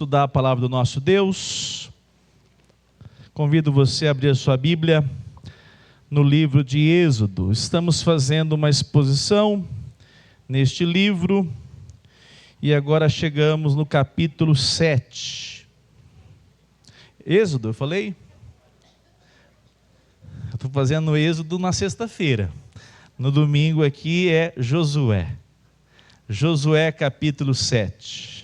Estudar a palavra do nosso Deus. Convido você a abrir a sua Bíblia no livro de Êxodo. Estamos fazendo uma exposição neste livro e agora chegamos no capítulo 7. Êxodo, eu falei? Eu estou fazendo Êxodo na sexta-feira. No domingo aqui é Josué. Josué capítulo 7.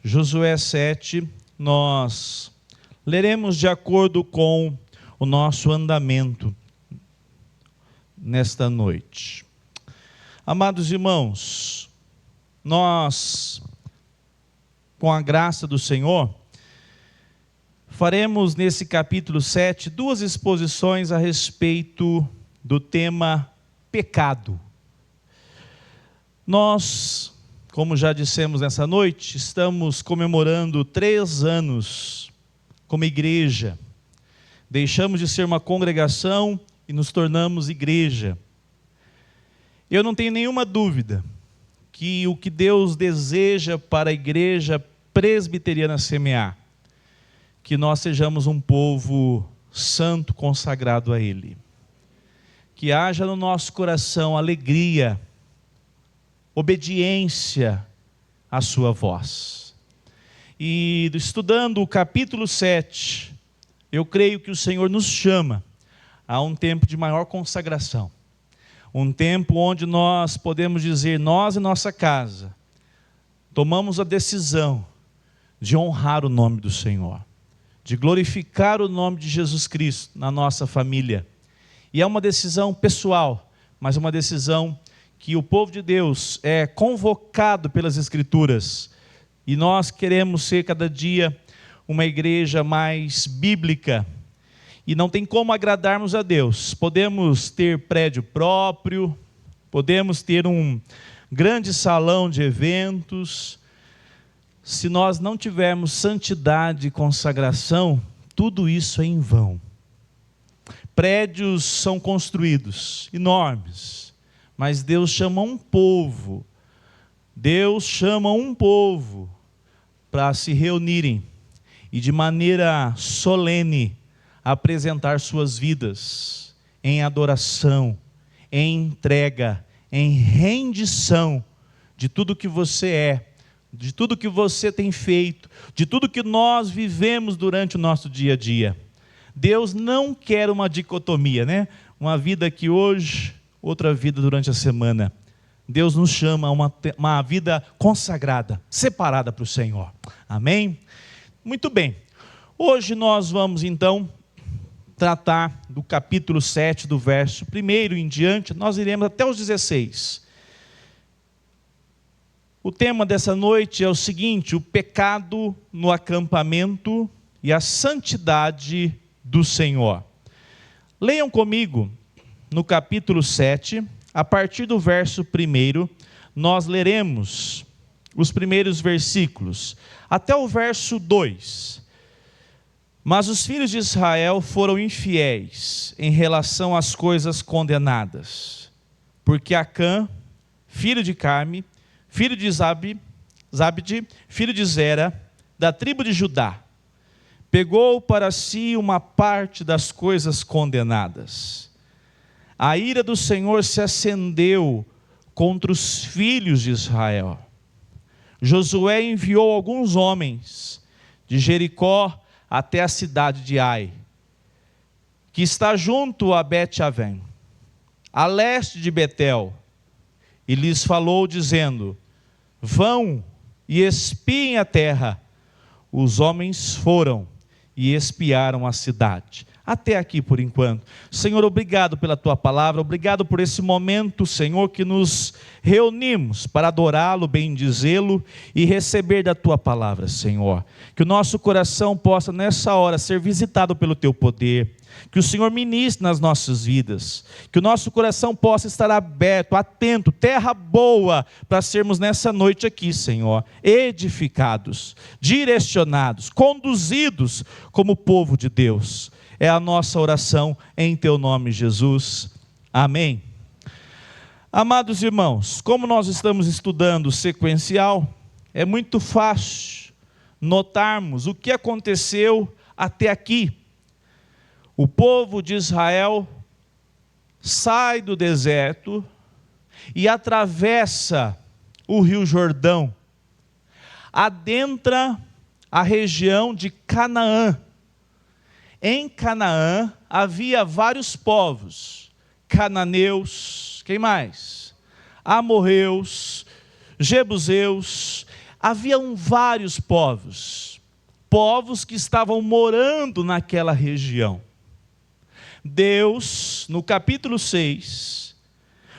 Josué 7, nós leremos de acordo com o nosso andamento nesta noite. Amados irmãos, nós, com a graça do Senhor, faremos nesse capítulo 7 duas exposições a respeito do tema pecado. Nós, como já dissemos nessa noite, estamos comemorando 3 anos como igreja. Deixamos de ser uma congregação e nos tornamos igreja. Eu não tenho nenhuma dúvida que o que Deus deseja para a igreja presbiteriana semear, que nós sejamos um povo santo consagrado a Ele. Que haja no nosso coração alegria, obediência à sua voz. E estudando o capítulo 7, eu creio que o Senhor nos chama a um tempo de maior consagração. Um tempo onde nós podemos dizer, nós e nossa casa, tomamos a decisão de honrar o nome do Senhor, de glorificar o nome de Jesus Cristo na nossa família. E é uma decisão pessoal, mas uma decisão que o povo de Deus é convocado pelas Escrituras, e nós queremos ser cada dia uma igreja mais bíblica, e não tem como agradarmos a Deus. Podemos ter prédio próprio, podemos ter um grande salão de eventos, se nós não tivermos santidade e consagração, tudo isso é em vão. Prédios são construídos, enormes, mas Deus chama um povo para se reunirem e de maneira solene apresentar suas vidas em adoração, em entrega, em rendição de tudo que você é, de tudo que você tem feito, de tudo que nós vivemos durante o nosso dia a dia. Deus não quer uma dicotomia, né? Uma vida aqui hoje, outra vida durante a semana. Deus nos chama a uma vida consagrada, separada para o Senhor. Amém? Muito bem. Hoje nós vamos então tratar do capítulo 7, do verso 1 em diante. Nós iremos até os 16. O tema dessa noite é o seguinte: o pecado no acampamento e a santidade do Senhor. Leiam comigo no capítulo 7, a partir do verso 1, nós leremos os primeiros versículos, até o verso 2. Mas os filhos de Israel foram infiéis em relação às coisas condenadas, porque Acã, filho de Carme, filho de Zabde, filho de Zera, da tribo de Judá, pegou para si uma parte das coisas condenadas. A ira do Senhor se acendeu contra os filhos de Israel. Josué enviou alguns homens de Jericó até a cidade de Ai, que está junto a Bet-Avém, a leste de Betel, e lhes falou dizendo: vão e espiem a terra. Os homens foram e espiaram a cidade. Até aqui por enquanto. Senhor, obrigado pela tua palavra, obrigado por esse momento, Senhor, que nos reunimos para adorá-lo, bendizê-lo e receber da tua palavra, Senhor. Que o nosso coração possa nessa hora ser visitado pelo teu poder, que o Senhor ministre nas nossas vidas, que o nosso coração possa estar aberto, atento, terra boa, para sermos nessa noite aqui, Senhor, edificados, direcionados, conduzidos como povo de Deus. É a nossa oração em teu nome, Jesus. Amém. Amados irmãos, como nós estamos estudando sequencial, é muito fácil notarmos o que aconteceu até aqui. O povo de Israel sai do deserto e atravessa o Rio Jordão, adentra a região de Canaã. Em Canaã havia vários povos, cananeus, quem mais? Amorreus, jebuseus, haviam vários povos que estavam morando naquela região. Deus, no capítulo 6,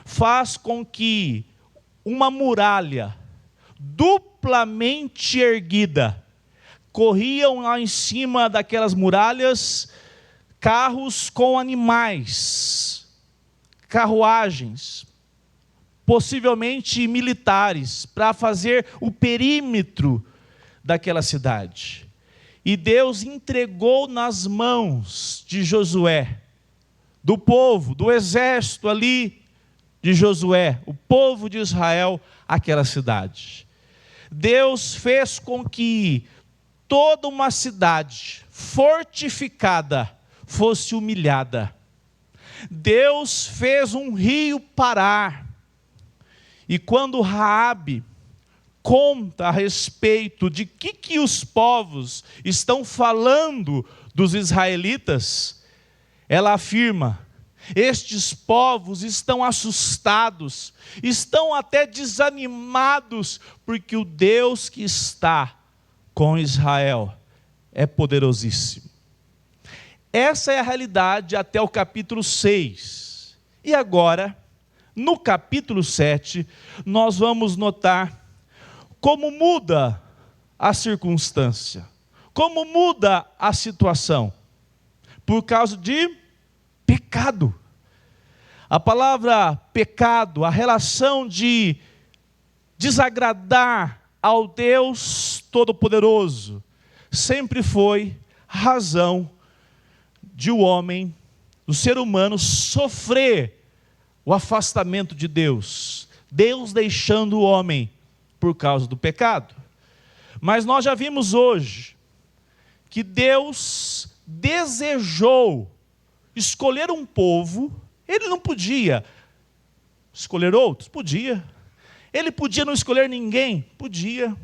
faz com que uma muralha duplamente erguida, corriam lá em cima daquelas muralhas carros com animais, carruagens, possivelmente militares, para fazer o perímetro daquela cidade. E Deus entregou nas mãos de Josué, do povo, do exército ali de Josué, o povo de Israel, aquela cidade. Deus fez com que toda uma cidade fortificada fosse humilhada. Deus fez um rio parar. E quando Raabe conta a respeito de que os povos estão falando dos israelitas, ela afirma: estes povos estão assustados, estão até desanimados, porque o Deus que está com Israel é poderosíssimo. Essa é a realidade até o capítulo 6. E agora, no capítulo 7, nós vamos notar como muda a circunstância, como muda a situação, por causa de pecado. A palavra pecado, a relação de desagradar ao Deus Todo-Poderoso, sempre foi razão de o homem, do ser humano, sofrer o afastamento de Deus, Deus deixando o homem por causa do pecado. Mas nós já vimos hoje que Deus desejou escolher um povo. Ele não podia escolher outros? Podia. Ele podia não escolher ninguém? Podia.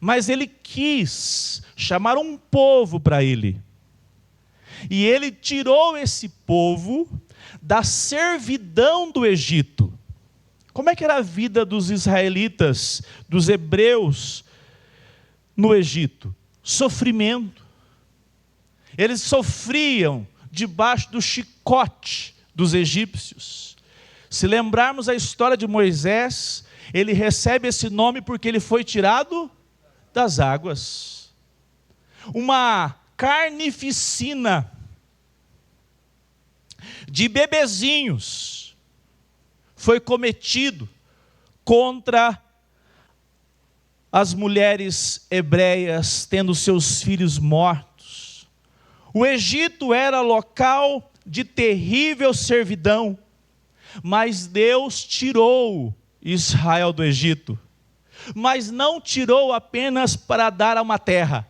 Mas ele quis chamar um povo para ele. E ele tirou esse povo da servidão do Egito. Como é que era a vida dos israelitas, dos hebreus no Egito? Sofrimento. Eles sofriam debaixo do chicote dos egípcios. Se lembrarmos a história de Moisés, ele recebe esse nome porque ele foi tirado das águas. Uma carnificina de bebezinhos foi cometido contra as mulheres hebreias, tendo seus filhos mortos. O Egito era local de terrível servidão, mas Deus tirou Israel do Egito, mas não tirou apenas para dar a uma terra.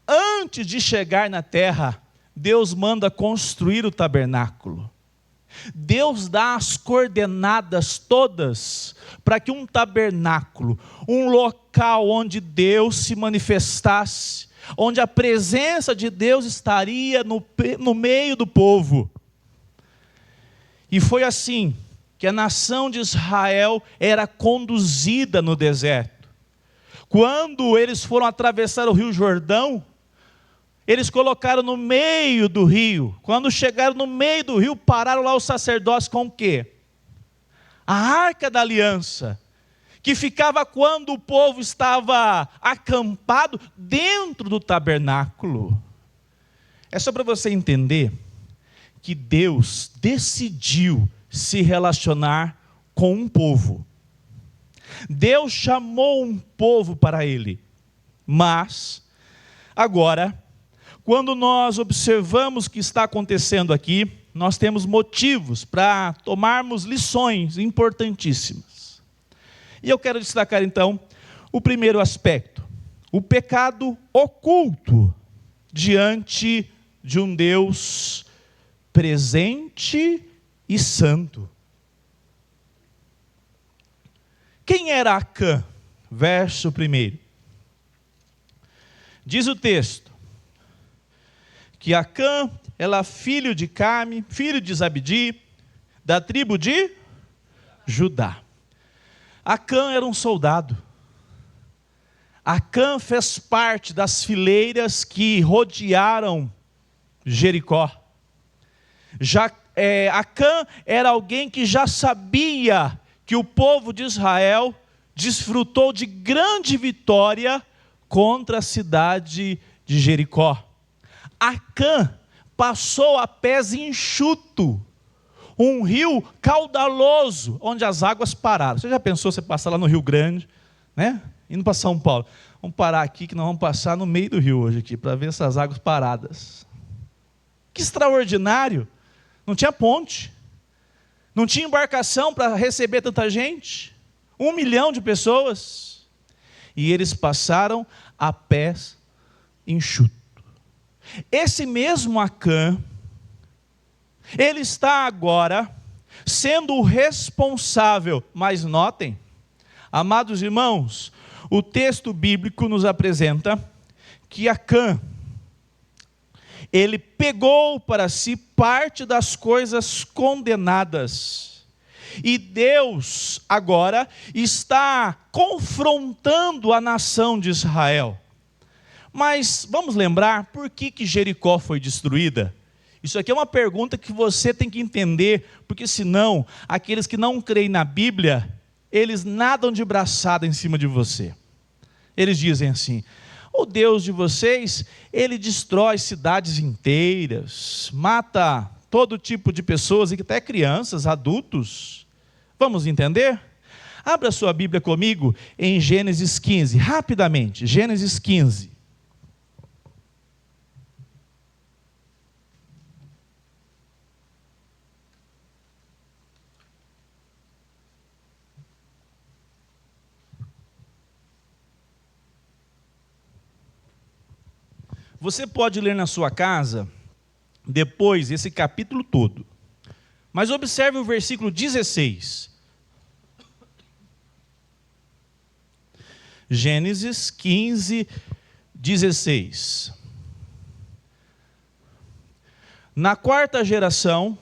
Antes de chegar na terra, Deus manda construir o tabernáculo. Deus dá as coordenadas todas para que um tabernáculo, um local onde Deus se manifestasse, onde a presença de Deus estaria no meio do povo. E foi assim que a nação de Israel era conduzida no deserto. Quando eles foram atravessar o Rio Jordão, Eles colocaram no meio do rio. Quando chegaram no meio do rio, pararam lá os sacerdotes com o quê? A Arca da Aliança, que ficava quando o povo estava acampado dentro do tabernáculo. É só para você entender que Deus decidiu se relacionar com um povo. Deus chamou um povo para Ele. Mas, agora, quando nós observamos o que está acontecendo aqui, nós temos motivos para tomarmos lições importantíssimas. E eu quero destacar então o primeiro aspecto: o pecado oculto diante de um Deus presente e santo. Quem era Acã? Verso 1. Diz o texto que Acã era filho de Carme, filho de Zabdi, da tribo de Judá. Acã era um soldado. Acã fez parte das fileiras que rodearam Jericó. Acã era alguém que já sabia que o povo de Israel desfrutou de grande vitória contra a cidade de Jericó. Acã passou a pés enxuto um rio caudaloso, onde as águas pararam. Você já pensou você passar lá no Rio Grande, né? Indo para São Paulo. Vamos parar aqui que nós vamos passar no meio do rio hoje aqui, para ver essas águas paradas. Que extraordinário! Não tinha ponte, não tinha embarcação para receber tanta gente, 1 milhão de pessoas, e eles passaram a pés enxuto. Esse mesmo Acã, ele está agora sendo o responsável, mas notem, amados irmãos, o texto bíblico nos apresenta que Acã, ele pegou para si parte das coisas condenadas. E Deus agora está confrontando a nação de Israel. Mas vamos lembrar por que Jericó foi destruída? Isso aqui é uma pergunta que você tem que entender, porque senão, aqueles que não creem na Bíblia, eles nadam de braçada em cima de você. Eles dizem assim: o Deus de vocês, ele destrói cidades inteiras, mata todo tipo de pessoas, e até crianças, adultos. Vamos entender? Abra sua Bíblia comigo em Gênesis 15, rapidamente, Gênesis 15. Você pode ler na sua casa, depois, esse capítulo todo. Mas observe o versículo 16. Gênesis 15, 16. Na quarta geração,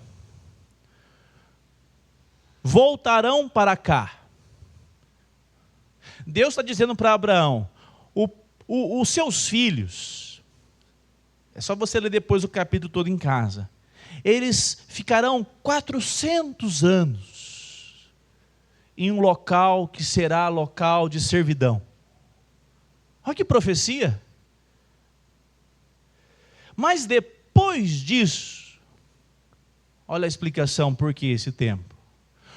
voltarão para cá. Deus está dizendo para Abraão, os seus filhos, é só você ler depois o capítulo todo em casa, eles ficarão 400 anos em um local que será local de servidão. Olha que profecia. Mas depois disso, olha a explicação por que esse tempo.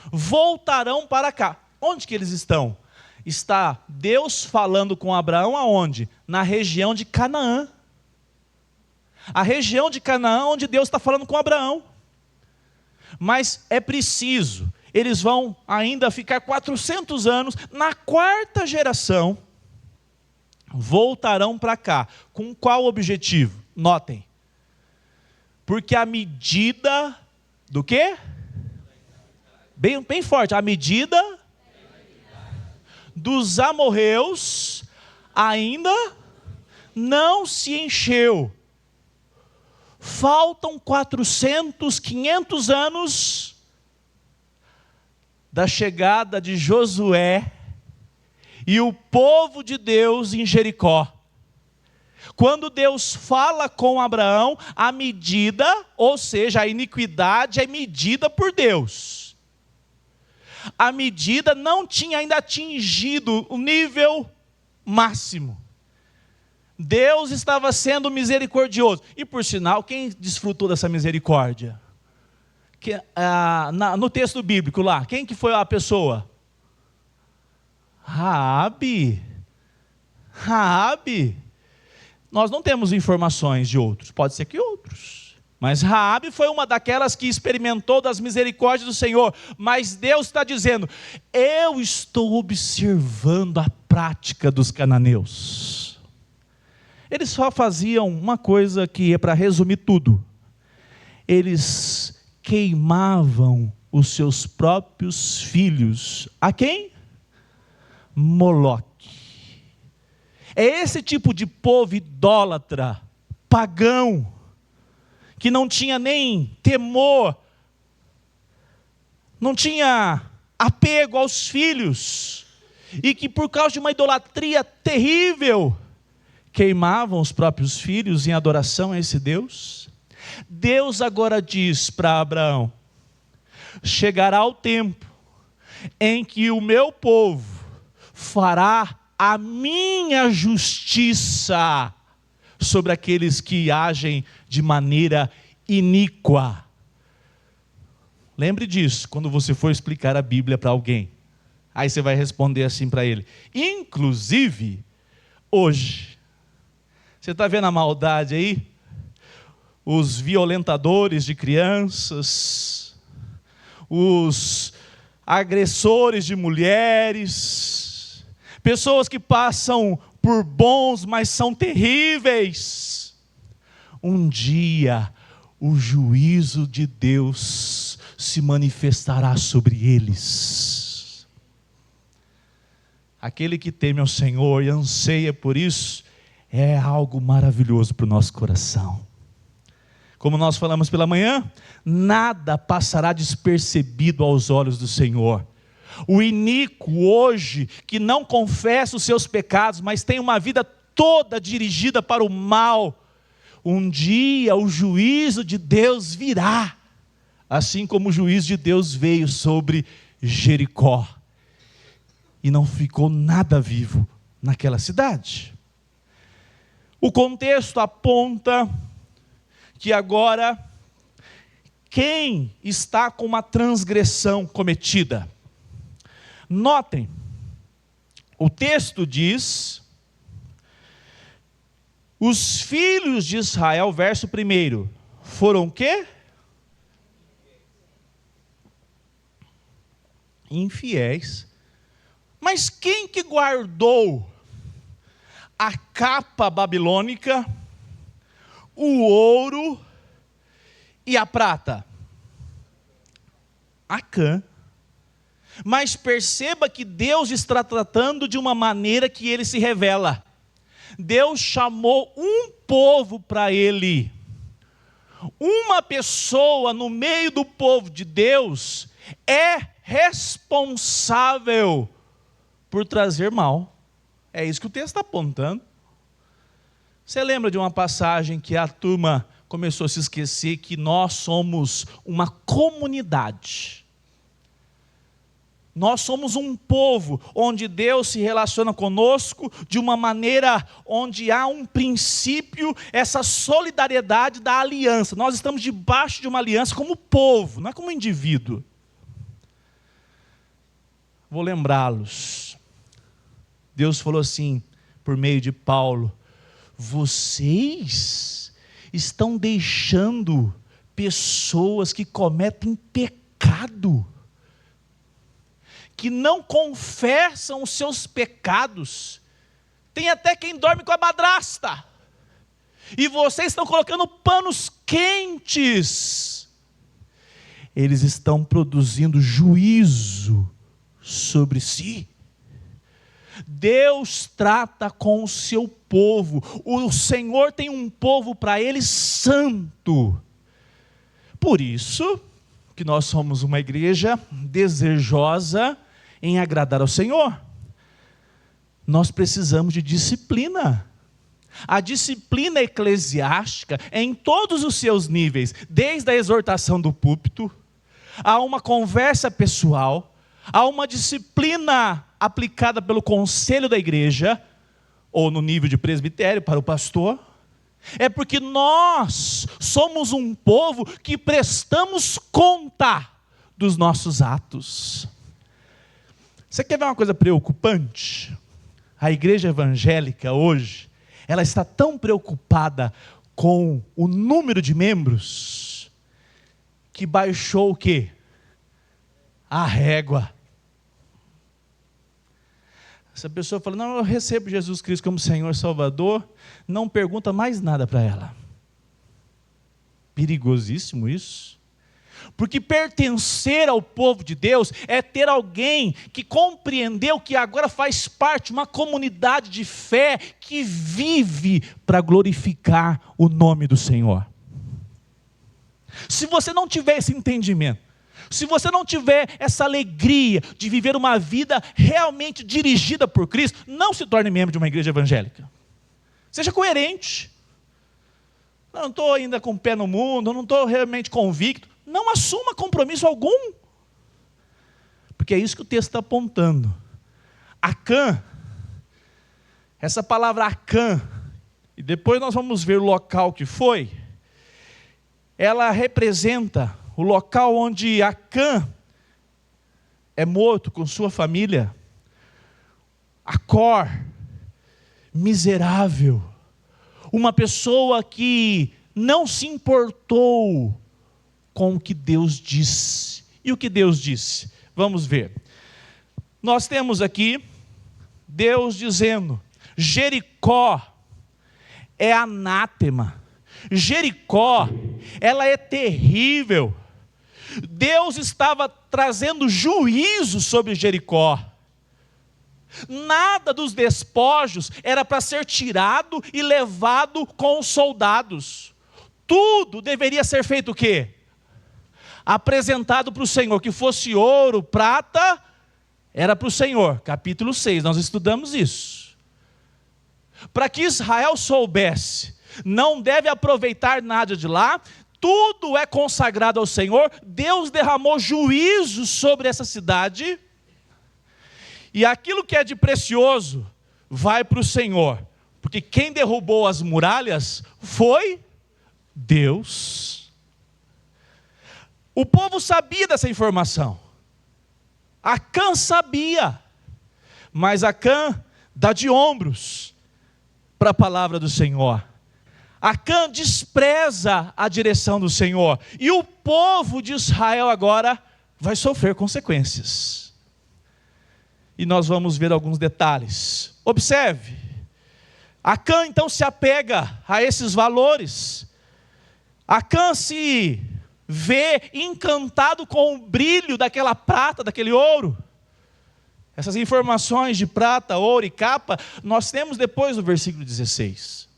Voltarão para cá. Onde que eles estão? Está Deus falando com Abraão aonde? Na região de Canaã. A região de Canaã onde Deus está falando com Abraão. Mas é preciso, eles vão ainda ficar 400 anos, na quarta geração, voltarão para cá. Com qual objetivo? Notem. Porque a medida do quê? Bem forte, a medida dos amorreus ainda não se encheu. Faltam 400, 500 anos da chegada de Josué e o povo de Deus em Jericó. Quando Deus fala com Abraão, a medida, ou seja, a iniquidade é medida por Deus. A medida não tinha ainda atingido o nível máximo. Deus estava sendo misericordioso. E por sinal, quem desfrutou dessa misericórdia? No texto bíblico lá, quem que foi a pessoa? Raabe. Nós não temos informações de outros, pode ser que outros. Mas Raabe foi uma daquelas que experimentou das misericórdias do Senhor. Mas Deus está dizendo, eu estou observando a prática dos cananeus. Eles só faziam uma coisa que é para resumir tudo. Eles queimavam os seus próprios filhos. A quem? Moloque. É esse tipo de povo idólatra, pagão, que não tinha nem temor, não tinha apego aos filhos, e que por causa de uma idolatria terrível, queimavam os próprios filhos em adoração a esse Deus. Deus agora diz para Abraão, chegará o tempo em que o meu povo fará a minha justiça sobre aqueles que agem de maneira iníqua. Lembre disso, quando você for explicar a Bíblia para alguém. Aí você vai responder assim para ele, inclusive, hoje. Você está vendo a maldade aí? Os violentadores de crianças, os agressores de mulheres, pessoas que passam por bons, mas são terríveis. Um dia, o juízo de Deus se manifestará sobre eles. Aquele que teme ao Senhor e anseia por isso, é algo maravilhoso para o nosso coração. Como nós falamos pela manhã, nada passará despercebido aos olhos do Senhor. O iníquo hoje, que não confessa os seus pecados, mas tem uma vida toda dirigida para o mal, um dia o juízo de Deus virá, assim como o juízo de Deus veio sobre Jericó, e não ficou nada vivo naquela cidade. O contexto aponta que agora, quem está com uma transgressão cometida? Notem, o texto diz, os filhos de Israel, verso 1, foram o quê? Infiéis. Mas quem que guardou a capa babilônica, o ouro e a prata? Acã. Mas perceba que Deus está tratando de uma maneira que ele se revela. Deus chamou um povo para ele. Uma pessoa no meio do povo de Deus é responsável por trazer mal. É isso que o texto está apontando. Você lembra de uma passagem que a turma começou a se esquecer que nós somos uma comunidade. Nós somos um povo onde Deus se relaciona conosco de uma maneira onde há um princípio, essa solidariedade da aliança. Nós estamos debaixo de uma aliança como povo, não é como indivíduo. Vou lembrá-los. Deus falou assim, por meio de Paulo, vocês estão deixando pessoas que cometem pecado, que não confessam os seus pecados, tem até quem dorme com a madrasta, e vocês estão colocando panos quentes, eles estão produzindo juízo sobre si. Deus trata com o seu povo, o Senhor tem um povo para ele santo, por isso que nós somos uma igreja desejosa em agradar ao Senhor. Nós precisamos de disciplina. A disciplina eclesiástica é em todos os seus níveis, desde a exortação do púlpito, a uma conversa pessoal, a uma disciplina aplicada pelo conselho da igreja, ou no nível de presbitério para o pastor. É porque nós somos um povo que prestamos conta dos nossos atos. Você quer ver uma coisa preocupante? A igreja evangélica hoje, ela está tão preocupada com o número de membros, que baixou o quê? A régua. Essa pessoa fala, não, eu recebo Jesus Cristo como Senhor e Salvador, não pergunta mais nada para ela. Perigosíssimo isso. Porque pertencer ao povo de Deus é ter alguém que compreendeu que agora faz parte de uma comunidade de fé que vive para glorificar o nome do Senhor. Se você não tiver esse entendimento, se você não tiver essa alegria de viver uma vida realmente dirigida por Cristo, não se torne membro de uma igreja evangélica. Seja coerente. Não estou ainda com o pé no mundo, não estou realmente convicto. Não assuma compromisso algum. Porque é isso que o texto está apontando. Acã, essa palavra Acã, e depois nós vamos ver o local que foi, ela representa o local onde Acã é morto com sua família. Acor, miserável, uma pessoa que não se importou com o que Deus disse. E o que Deus disse? Vamos ver. Nós temos aqui Deus dizendo, Jericó é anátema. Jericó, ela é terrível. Deus estava trazendo juízo sobre Jericó. Nada dos despojos era para ser tirado e levado com os soldados. Tudo deveria ser feito o quê? Apresentado para o Senhor, que fosse ouro, prata, era para o Senhor. Capítulo 6, nós estudamos isso. Para que Israel soubesse, não deve aproveitar nada de lá, tudo é consagrado ao Senhor. Deus derramou juízo sobre essa cidade, e aquilo que é de precioso vai para o Senhor, porque quem derrubou as muralhas foi Deus. O povo sabia dessa informação, Acã sabia, mas Acã dá de ombros para a palavra do Senhor. Acã despreza a direção do Senhor, e o povo de Israel agora vai sofrer consequências. E nós vamos ver alguns detalhes. Observe, Acã então se apega a esses valores. Acã se vê encantado com o brilho daquela prata, daquele ouro. Essas informações de prata, ouro e capa, nós temos depois do versículo 16.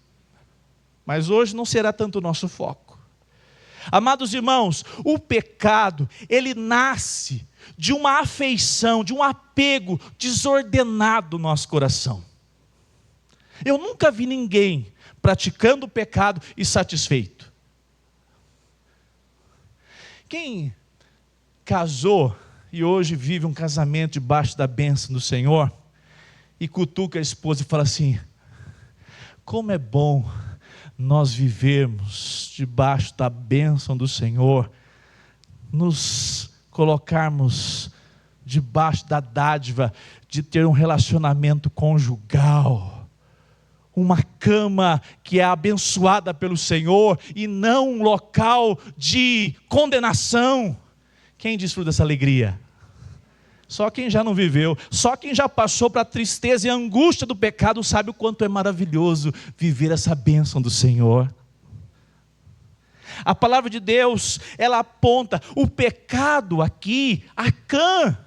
Mas hoje não será tanto o nosso foco. Amados irmãos, o pecado, ele nasce de uma afeição, de um apego desordenado no nosso coração. Eu nunca vi ninguém praticando o pecado e satisfeito. Quem casou e hoje vive um casamento debaixo da bênção do Senhor, e cutuca a esposa e fala assim, como é bom nós vivermos debaixo da bênção do Senhor, nos colocarmos debaixo da dádiva de ter um relacionamento conjugal, uma cama que é abençoada pelo Senhor e não um local de condenação. Quem desfruta dessa alegria? Só quem já não viveu, só quem já passou para a tristeza e a angústia do pecado sabe o quanto é maravilhoso viver essa bênção do Senhor. A palavra de Deus, ela aponta, o pecado aqui, Acã,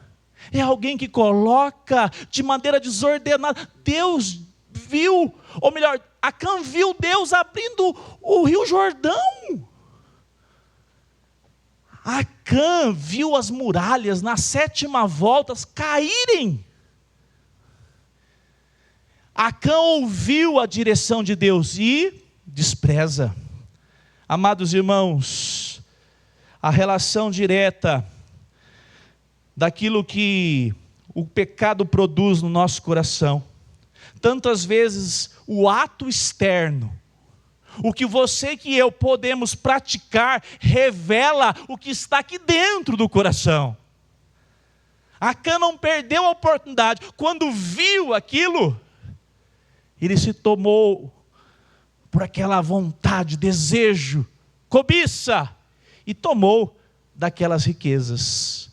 é alguém que coloca de maneira desordenada. Deus viu, ou melhor, Acã viu Deus abrindo o rio Jordão. Acã viu as muralhas na 7ª volta caírem. Acã ouviu a direção de Deus e despreza. Amados irmãos, a relação direta daquilo que o pecado produz no nosso coração. Tantas vezes o ato externo, o que você e eu podemos praticar, revela o que está aqui dentro do coração. Acã não perdeu a oportunidade. Quando viu aquilo, ele se tomou por aquela vontade, desejo, cobiça, e tomou daquelas riquezas.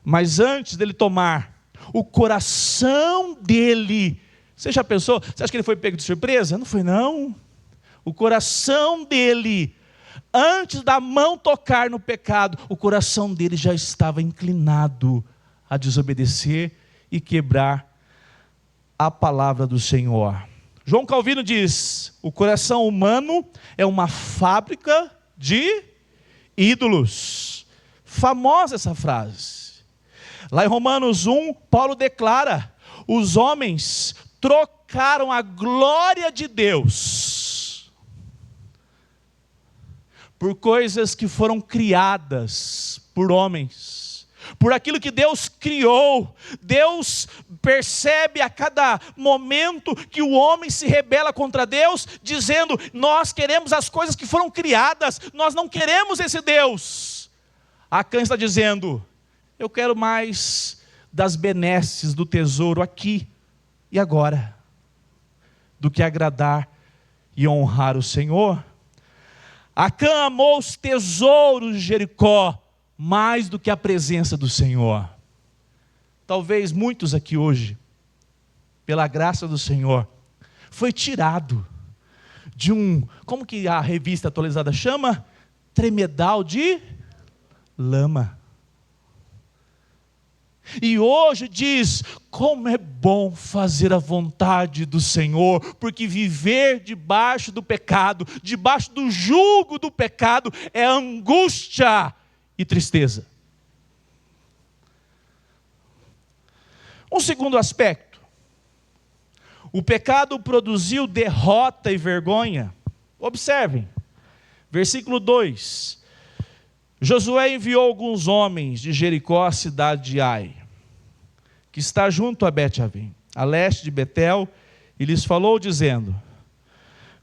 Mas antes dele tomar, o coração dele, você já pensou? Você acha que ele foi pego de surpresa? Não foi não. O coração dele, antes da mão tocar no pecado, o coração dele já estava inclinado a desobedecer e quebrar a palavra do Senhor. João Calvino diz: o coração humano é uma fábrica de ídolos. Famosa essa frase. Lá em Romanos 1, Paulo declara: os homens trocaram a glória de Deus por coisas que foram criadas por homens, por aquilo que Deus criou. Deus percebe a cada momento que o homem se rebela contra Deus, dizendo: nós queremos as coisas que foram criadas, nós não queremos esse Deus. Acã está dizendo: eu quero mais das benesses do tesouro aqui e agora, do que agradar e honrar o Senhor. Acã amou os tesouros de Jericó mais do que a presença do Senhor. Talvez muitos aqui hoje, pela graça do Senhor, foi tirado de como que a revista atualizada chama? Tremedal de lama. E hoje diz: como é bom fazer a vontade do Senhor, porque viver debaixo do pecado, debaixo do jugo do pecado, é angústia e tristeza. Um segundo aspecto: o pecado produziu derrota e vergonha. Observem, versículo 2: Josué enviou alguns homens de Jericó à cidade de Ai, que está junto a Bet-Avim, a leste de Betel, e lhes falou dizendo: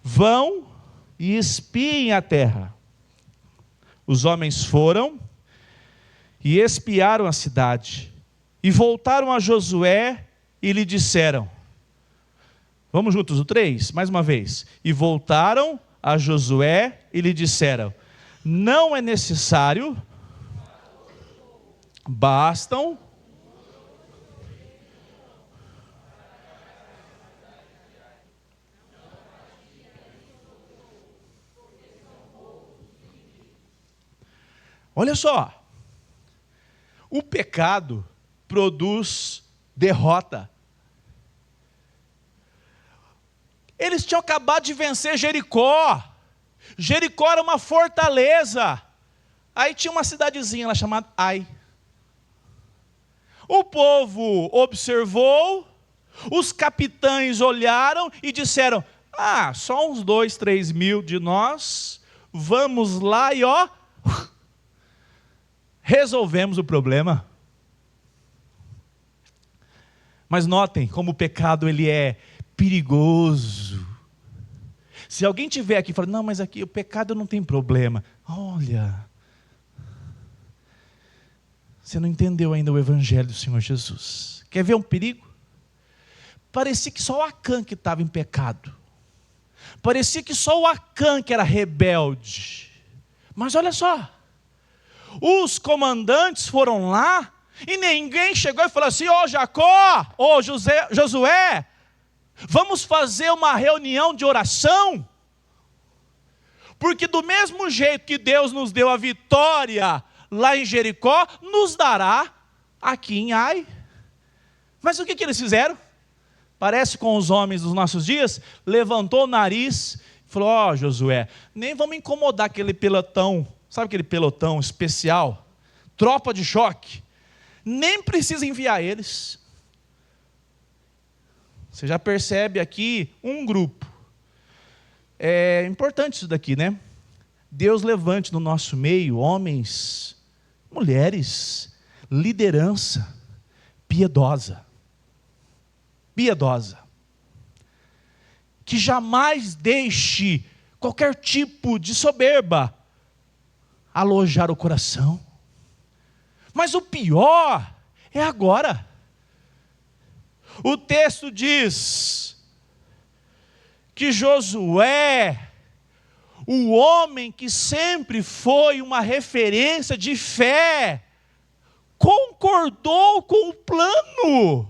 vão e espiem a terra. Os homens foram e espiaram a cidade, e voltaram a Josué e lhe disseram, vamos juntos, o 3, mais uma vez. E voltaram a Josué e lhe disseram: não é necessário, bastam olha só, o pecado produz derrota. Eles tinham acabado de vencer Jericó. Jericó era uma fortaleza. Aí tinha uma cidadezinha lá chamada Ai. O povo observou, os capitães olharam e disseram: só uns 2, 3 mil de nós, vamos lá e resolvemos o problema. Mas notem como o pecado ele é perigoso. Se alguém tiver aqui e falar: não, mas aqui o pecado não tem problema. Olha, você não entendeu ainda o evangelho do Senhor Jesus. Quer ver um perigo? Parecia que só o Acã que estava em pecado. Parecia que só o Acã que era rebelde. Mas olha só, os comandantes foram lá e ninguém chegou e falou assim: Jacó, Josué, vamos fazer uma reunião de oração, porque do mesmo jeito que Deus nos deu a vitória lá em Jericó, nos dará aqui em Ai. Mas o que eles fizeram? Parece com os homens dos nossos dias, levantou o nariz e falou: Josué, nem vamos incomodar aquele pelotão, sabe aquele pelotão especial, tropa de choque, nem precisa enviar eles. Você já percebe aqui um grupo. É importante isso daqui, né? Deus levante no nosso meio homens, mulheres, liderança piedosa. Piedosa. Que jamais deixe qualquer tipo de soberba alojar o coração. Mas o pior é agora. O texto diz que Josué, o homem que sempre foi uma referência de fé, concordou com o plano.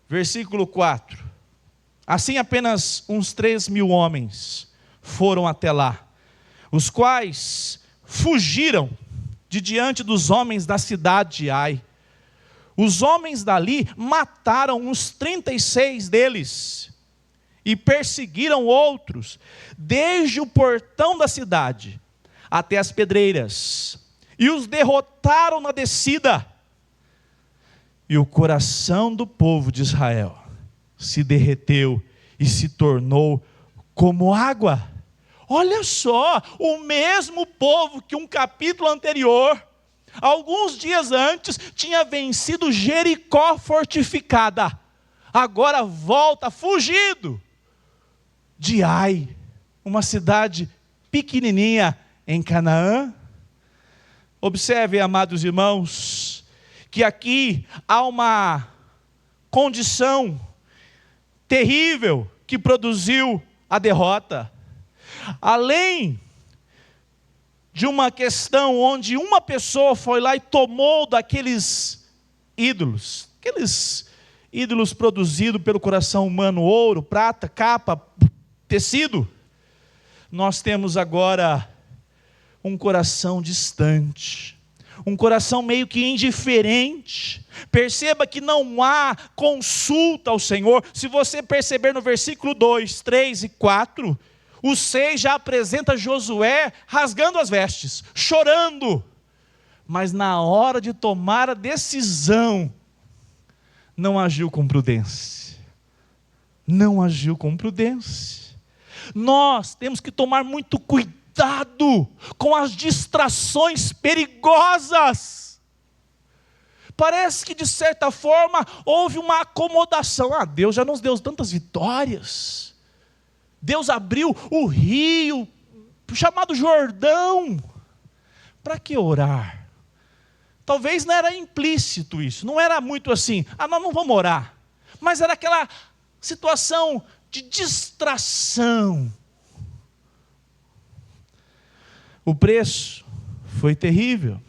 Versículo 4. Assim apenas uns 3.000 homens foram até lá, os quais fugiram de diante dos homens da cidade de Ai. Os homens dali mataram uns 36 deles e perseguiram outros, desde o portão da cidade até as pedreiras, e os derrotaram na descida. E o coração do povo de Israel se derreteu e se tornou como água. Olha só, o mesmo povo que um capítulo anterior, alguns dias antes, tinha vencido Jericó fortificada, agora volta fugido de Ai, uma cidade pequenininha em Canaã. Observe, amados irmãos, que aqui há uma condição terrível que produziu a derrota. Além de uma questão onde uma pessoa foi lá e tomou daqueles ídolos, aqueles ídolos produzidos pelo coração humano, ouro, prata, capa, tecido, nós temos agora um coração distante, um coração meio que indiferente. Perceba que não há consulta ao Senhor. Se você perceber no versículo 2, 3 e 4, o 6 já apresenta Josué rasgando as vestes, chorando. Mas na hora de tomar a decisão, não agiu com prudência. Não agiu com prudência. Nós temos que tomar muito cuidado com as distrações perigosas. Parece que de certa forma houve uma acomodação. Deus já nos deu tantas vitórias. Deus abriu o rio, chamado Jordão. Para que orar? Talvez não era implícito isso, não era muito assim, nós não vamos orar. Mas era aquela situação de distração. O preço foi terrível.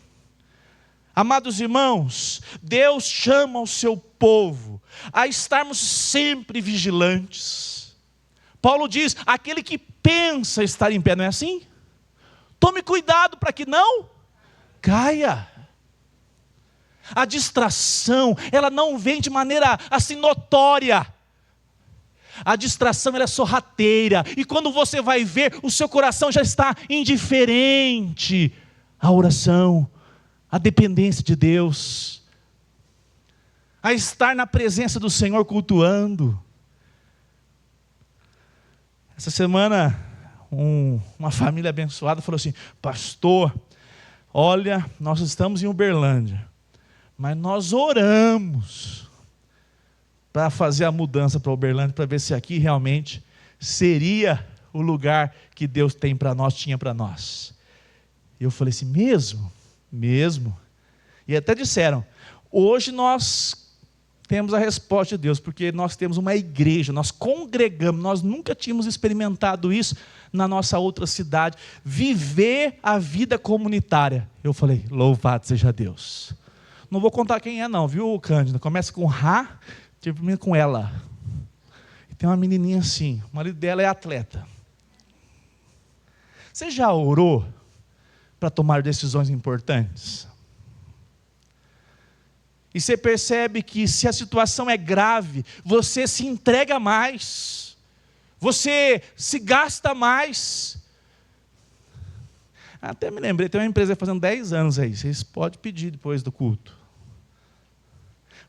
Amados irmãos, Deus chama o seu povo a estarmos sempre vigilantes. Paulo diz, aquele que pensa estar em pé, não é assim? Tome cuidado para que não caia. A distração, ela não vem de maneira assim notória. A distração, ela é sorrateira, e quando você vai ver, o seu coração já está indiferente à oração, à dependência de Deus, a estar na presença do Senhor cultuando. Essa semana, uma família abençoada falou assim, pastor, olha, nós estamos em Uberlândia, mas nós oramos para fazer a mudança para Uberlândia, para ver se aqui realmente seria o lugar que Deus tem para nós, tinha para nós. E eu falei assim, mesmo? Mesmo. E até disseram, hoje nós temos a resposta de Deus, porque nós temos uma igreja, nós congregamos, nós nunca tínhamos experimentado isso na nossa outra cidade, viver a vida comunitária. Eu falei, louvado seja Deus. Não vou contar quem é não, viu, Cândido? Começa com Rá, termina com ela. E tem uma menininha assim, o marido dela é atleta. Você já orou para tomar decisões importantes? E você percebe que se a situação é grave, você se entrega mais, você se gasta mais. Até me lembrei, tem uma empresa fazendo 10 anos aí, vocês podem pedir depois do culto.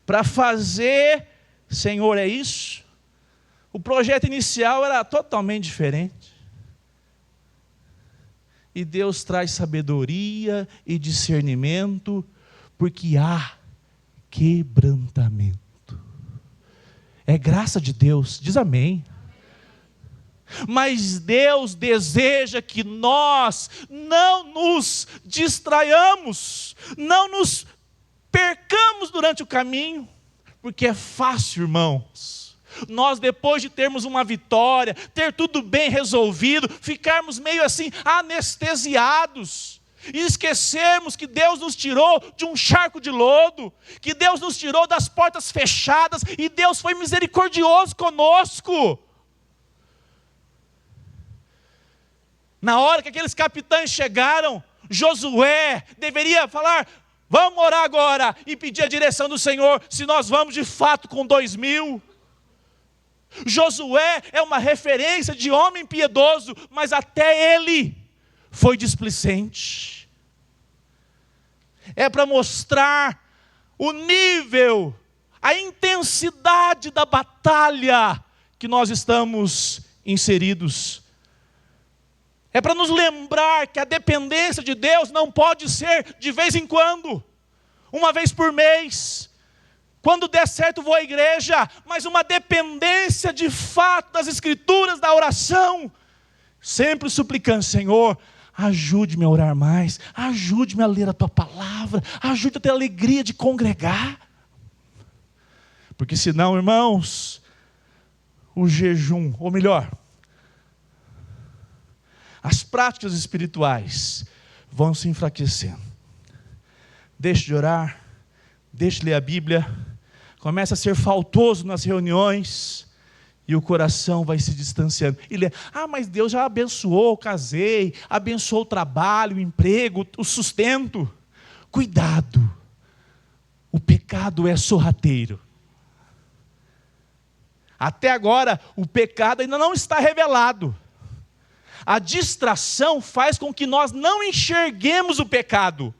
para fazer, Senhor, é isso? O projeto inicial era totalmente diferente. E Deus traz sabedoria e discernimento, porque há quebrantamento. É graça de Deus, diz amém. Mas Deus deseja que nós não nos distraiamos, não nos percamos durante o caminho, porque é fácil, irmãos, nós depois de termos uma vitória, ter tudo bem resolvido, ficarmos meio assim anestesiados, e esquecermos que Deus nos tirou de um charco de lodo, que Deus nos tirou das portas fechadas, e Deus foi misericordioso conosco. Na hora que aqueles capitães chegaram, Josué deveria falar: vamos orar agora e pedir a direção do Senhor, se nós vamos de fato com 2.000. Josué é uma referência de homem piedoso, mas até ele foi displicente. É para mostrar o nível, a intensidade da batalha que nós estamos inseridos. É para nos lembrar que a dependência de Deus não pode ser de vez em quando, uma vez por mês. Quando der certo vou à igreja, mas uma dependência de fato das Escrituras, da oração. Sempre suplicando: Senhor, ajude-me a orar mais, ajude-me a ler a Tua palavra, ajude-me a ter a alegria de congregar. Porque senão, irmãos, o jejum, ou melhor, as práticas espirituais vão se enfraquecendo. Deixe de orar, deixe de ler a Bíblia, começa a ser faltoso nas reuniões, e o coração vai se distanciando. E lê: mas Deus já abençoou, casei, abençoou o trabalho, o emprego, o sustento. Cuidado, o pecado é sorrateiro. Até agora, o pecado ainda não está revelado. A distração faz com que nós não enxerguemos o pecado.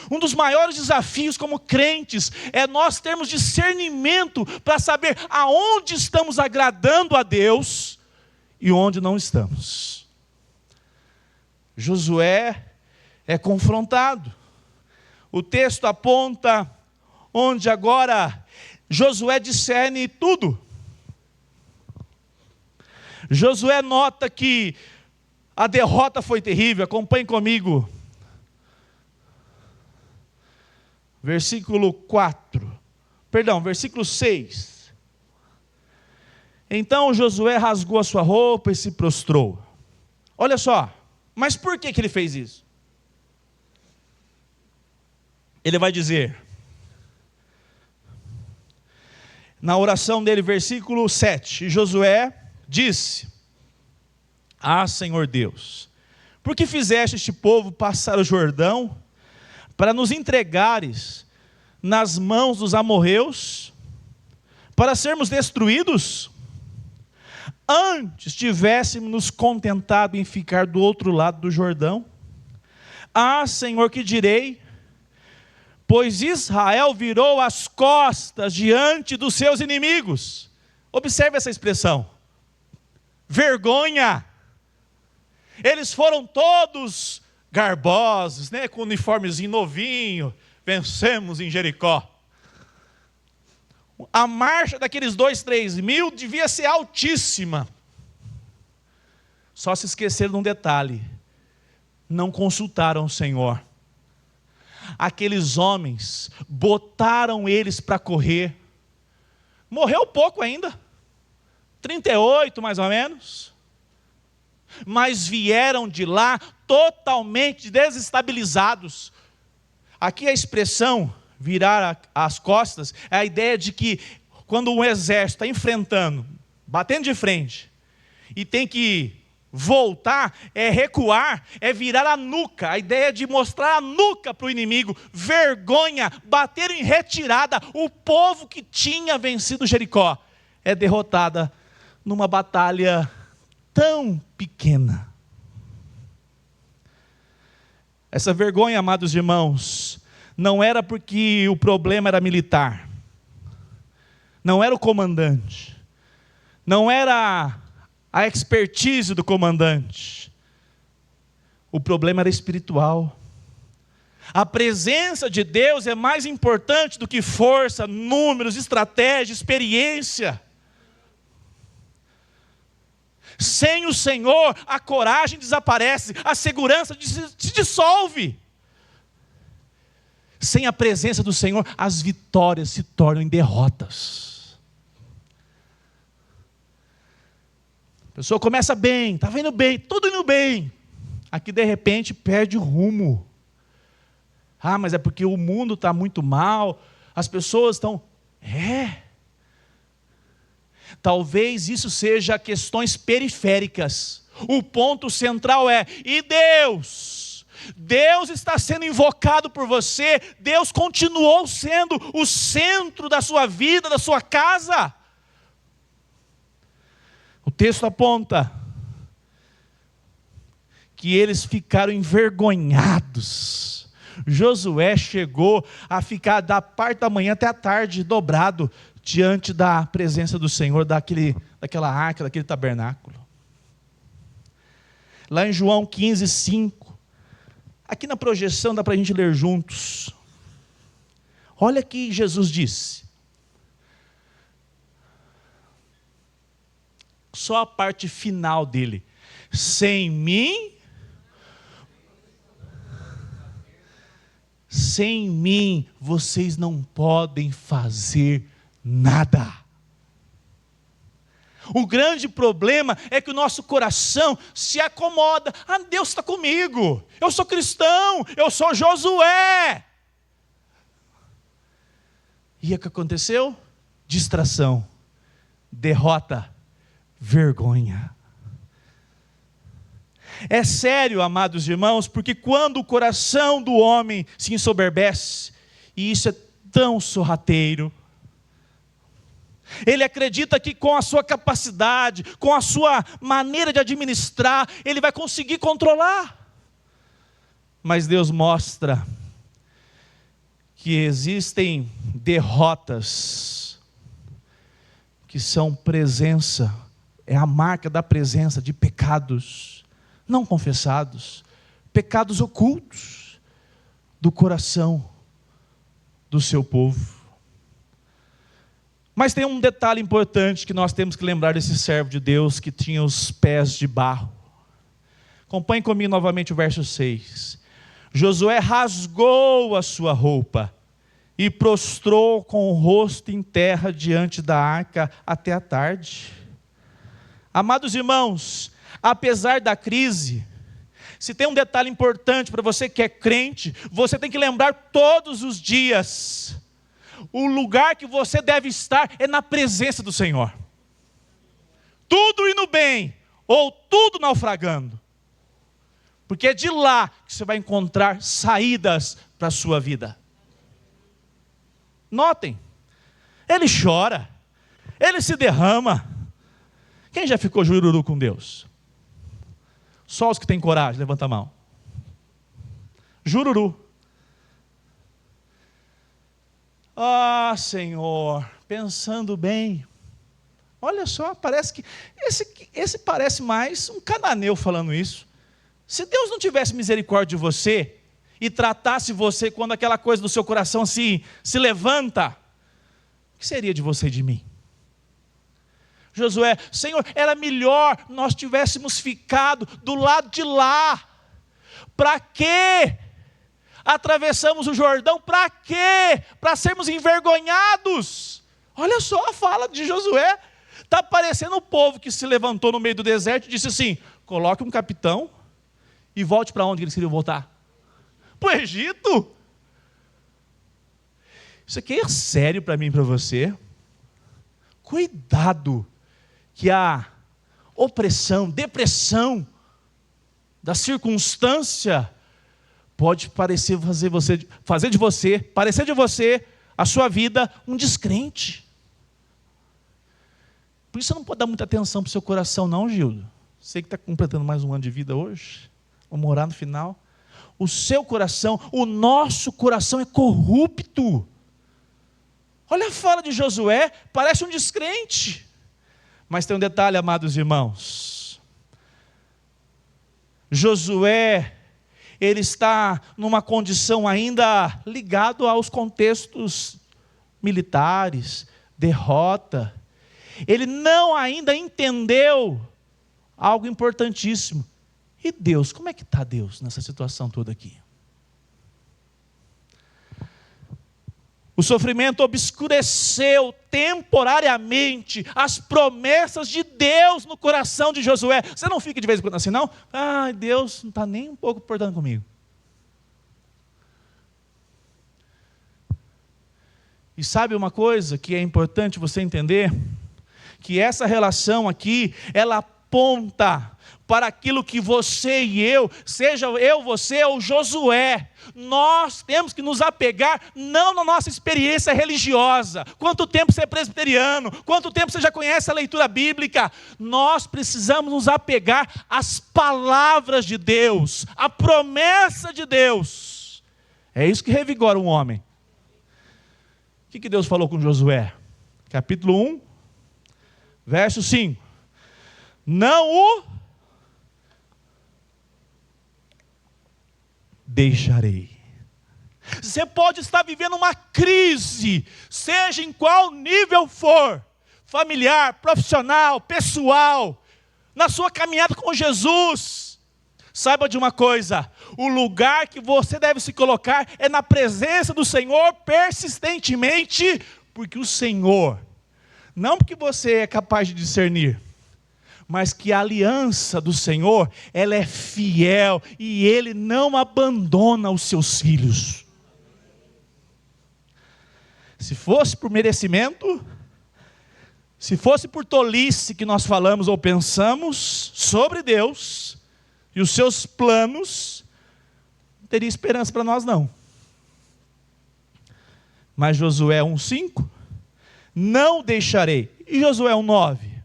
Um dos maiores desafios como crentes é nós termos discernimento para saber aonde estamos agradando a Deus e onde não estamos. Josué é confrontado. O texto aponta onde agora Josué discerne tudo. Josué nota que a derrota foi terrível. Acompanhe comigo. Versículo 6. Então Josué rasgou a sua roupa e se prostrou. Olha só, mas por que ele fez isso? Ele vai dizer, na oração dele, versículo 7, Josué disse: Senhor Deus, por que fizeste este povo passar o Jordão para nos entregares nas mãos dos amorreus, para sermos destruídos? Antes tivéssemos nos contentado em ficar do outro lado do Jordão. Senhor, que direi? Pois Israel virou as costas diante dos seus inimigos. Observe essa expressão. Vergonha. Eles foram todos garbosos, né, com o uniformezinho novinho. Vencemos em Jericó. A marcha daqueles 2.000, 3.000 devia ser altíssima. Só se esqueceram de um detalhe: não consultaram o Senhor. Aqueles homens botaram eles para correr. Morreu pouco ainda, 38 mais ou menos. Mas vieram de lá totalmente desestabilizados. Aqui a expressão virar as costas é a ideia de que quando um exército está enfrentando, batendo de frente, e tem que voltar, é recuar, é virar a nuca. A ideia de mostrar a nuca para o inimigo, vergonha, bater em retirada. O povo que tinha vencido Jericó é derrotada numa batalha tão pequena. Essa vergonha, amados irmãos, não era porque o problema era militar, não era o comandante, não era a expertise do comandante, o problema era espiritual. A presença de Deus é mais importante do que força, números, estratégia, experiência. Sem o Senhor, a coragem desaparece, a segurança se dissolve. Sem a presença do Senhor, as vitórias se tornam em derrotas. A pessoa começa bem, estava indo bem, tudo indo bem. Aqui de repente perde o rumo. Ah, mas é porque o mundo está muito mal, as pessoas estão... Talvez isso seja questões periféricas. O ponto central é, e Deus? Deus está sendo invocado por você, Deus continuou sendo o centro da sua vida, da sua casa. O texto aponta que eles ficaram envergonhados. Josué chegou a ficar da parte da manhã até a tarde dobrado diante da presença do Senhor, daquela arca, daquele tabernáculo. Lá em João 15, 5, aqui na projeção dá para a gente ler juntos. Olha que Jesus disse. Só a parte final dele. Sem mim vocês não podem fazer nada. O grande problema é que o nosso coração se acomoda. Ah, Deus está comigo. Eu sou cristão. Eu sou Josué. E o que aconteceu? Distração, derrota, vergonha. É sério, amados irmãos, porque quando o coração do homem se ensoberbece, e isso é tão sorrateiro, ele acredita que com a sua capacidade, com a sua maneira de administrar, ele vai conseguir controlar. Mas Deus mostra que existem derrotas, que são presença, é a marca da presença de pecados não confessados, pecados ocultos do coração do seu povo. Mas tem um detalhe importante que nós temos que lembrar desse servo de Deus que tinha os pés de barro. Acompanhe comigo novamente o verso 6. Josué rasgou a sua roupa e prostrou com o rosto em terra diante da arca até a tarde. Amados irmãos, apesar da crise, se tem um detalhe importante para você que é crente, você tem que lembrar todos os dias, o lugar que você deve estar é na presença do Senhor. Tudo indo bem, ou tudo naufragando, porque é de lá que você vai encontrar saídas para a sua vida. Notem, ele chora, ele se derrama. Quem já ficou jururu com Deus? Só os que têm coragem, levanta a mão. Jururu. Ah, Senhor, pensando bem. Olha só, parece que esse parece mais um cananeu falando isso. Se Deus não tivesse misericórdia de você e tratasse você quando aquela coisa do seu coração se levanta, o que seria de você e de mim? Josué, Senhor, era melhor nós tivéssemos ficado do lado de lá. Para quê? Atravessamos o Jordão, para quê? Para sermos envergonhados. Olha só a fala de Josué. Está parecendo o povo que se levantou no meio do deserto e disse assim, coloque um capitão e volte para onde eles queriam voltar? Para o Egito. Isso aqui é sério para mim e para você. Cuidado, que a opressão, depressão da circunstância pode parecer parecer de você a sua vida um descrente. Por isso você não pode dar muita atenção para o seu coração não, Gildo. Você que está completando mais um ano de vida hoje, vamos orar no final. o seu coração, o nosso coração é corrupto. Olha a fala de Josué, parece um descrente. Mas tem um detalhe, amados irmãos. Josué, ele está numa condição ainda ligado aos contextos militares, derrota. Ele não ainda entendeu algo importantíssimo. E Deus, como é que está Deus nessa situação toda aqui? O sofrimento obscureceu temporariamente as promessas de Deus no coração de Josué. Você não fica de vez em quando assim, não? Ah, Deus não está nem um pouco portando comigo. E sabe uma coisa que é importante você entender? Que essa relação aqui, ela aponta para aquilo que você e eu, seja eu, você ou Josué, nós temos que nos apegar não na nossa experiência religiosa, quanto tempo você é presbiteriano, quanto tempo você já conhece a leitura bíblica, nós precisamos nos apegar às palavras de Deus, à promessa de Deus. É isso que revigora um homem. O que Deus falou com Josué? Capítulo 1, verso 5. Não o deixarei. Você pode estar vivendo uma crise, seja em qual nível for, familiar, profissional, pessoal, na sua caminhada com Jesus. Saiba de uma coisa, o lugar que você deve se colocar é na presença do Senhor persistentemente, porque o Senhor, não porque você é capaz de discernir, mas que a aliança do Senhor, ela é fiel e Ele não abandona os seus filhos. Se fosse por merecimento, se fosse por tolice que nós falamos ou pensamos sobre Deus e os seus planos, não teria esperança para nós não. Mas Josué 1,5, não deixarei. E Josué 1,9?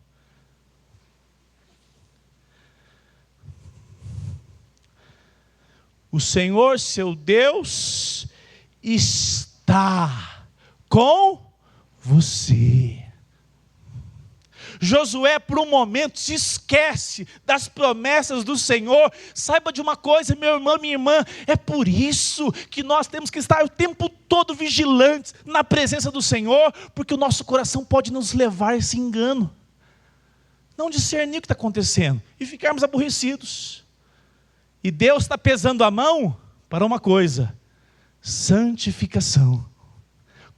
O Senhor, seu Deus, está com você. Josué, por um momento, se esquece das promessas do Senhor. Saiba de uma coisa, meu irmão, minha irmã, é por isso que nós temos que estar o tempo todo vigilantes na presença do Senhor, porque o nosso coração pode nos levar a esse engano. Não discernir o que está acontecendo e ficarmos aborrecidos. E Deus está pesando a mão para uma coisa: santificação,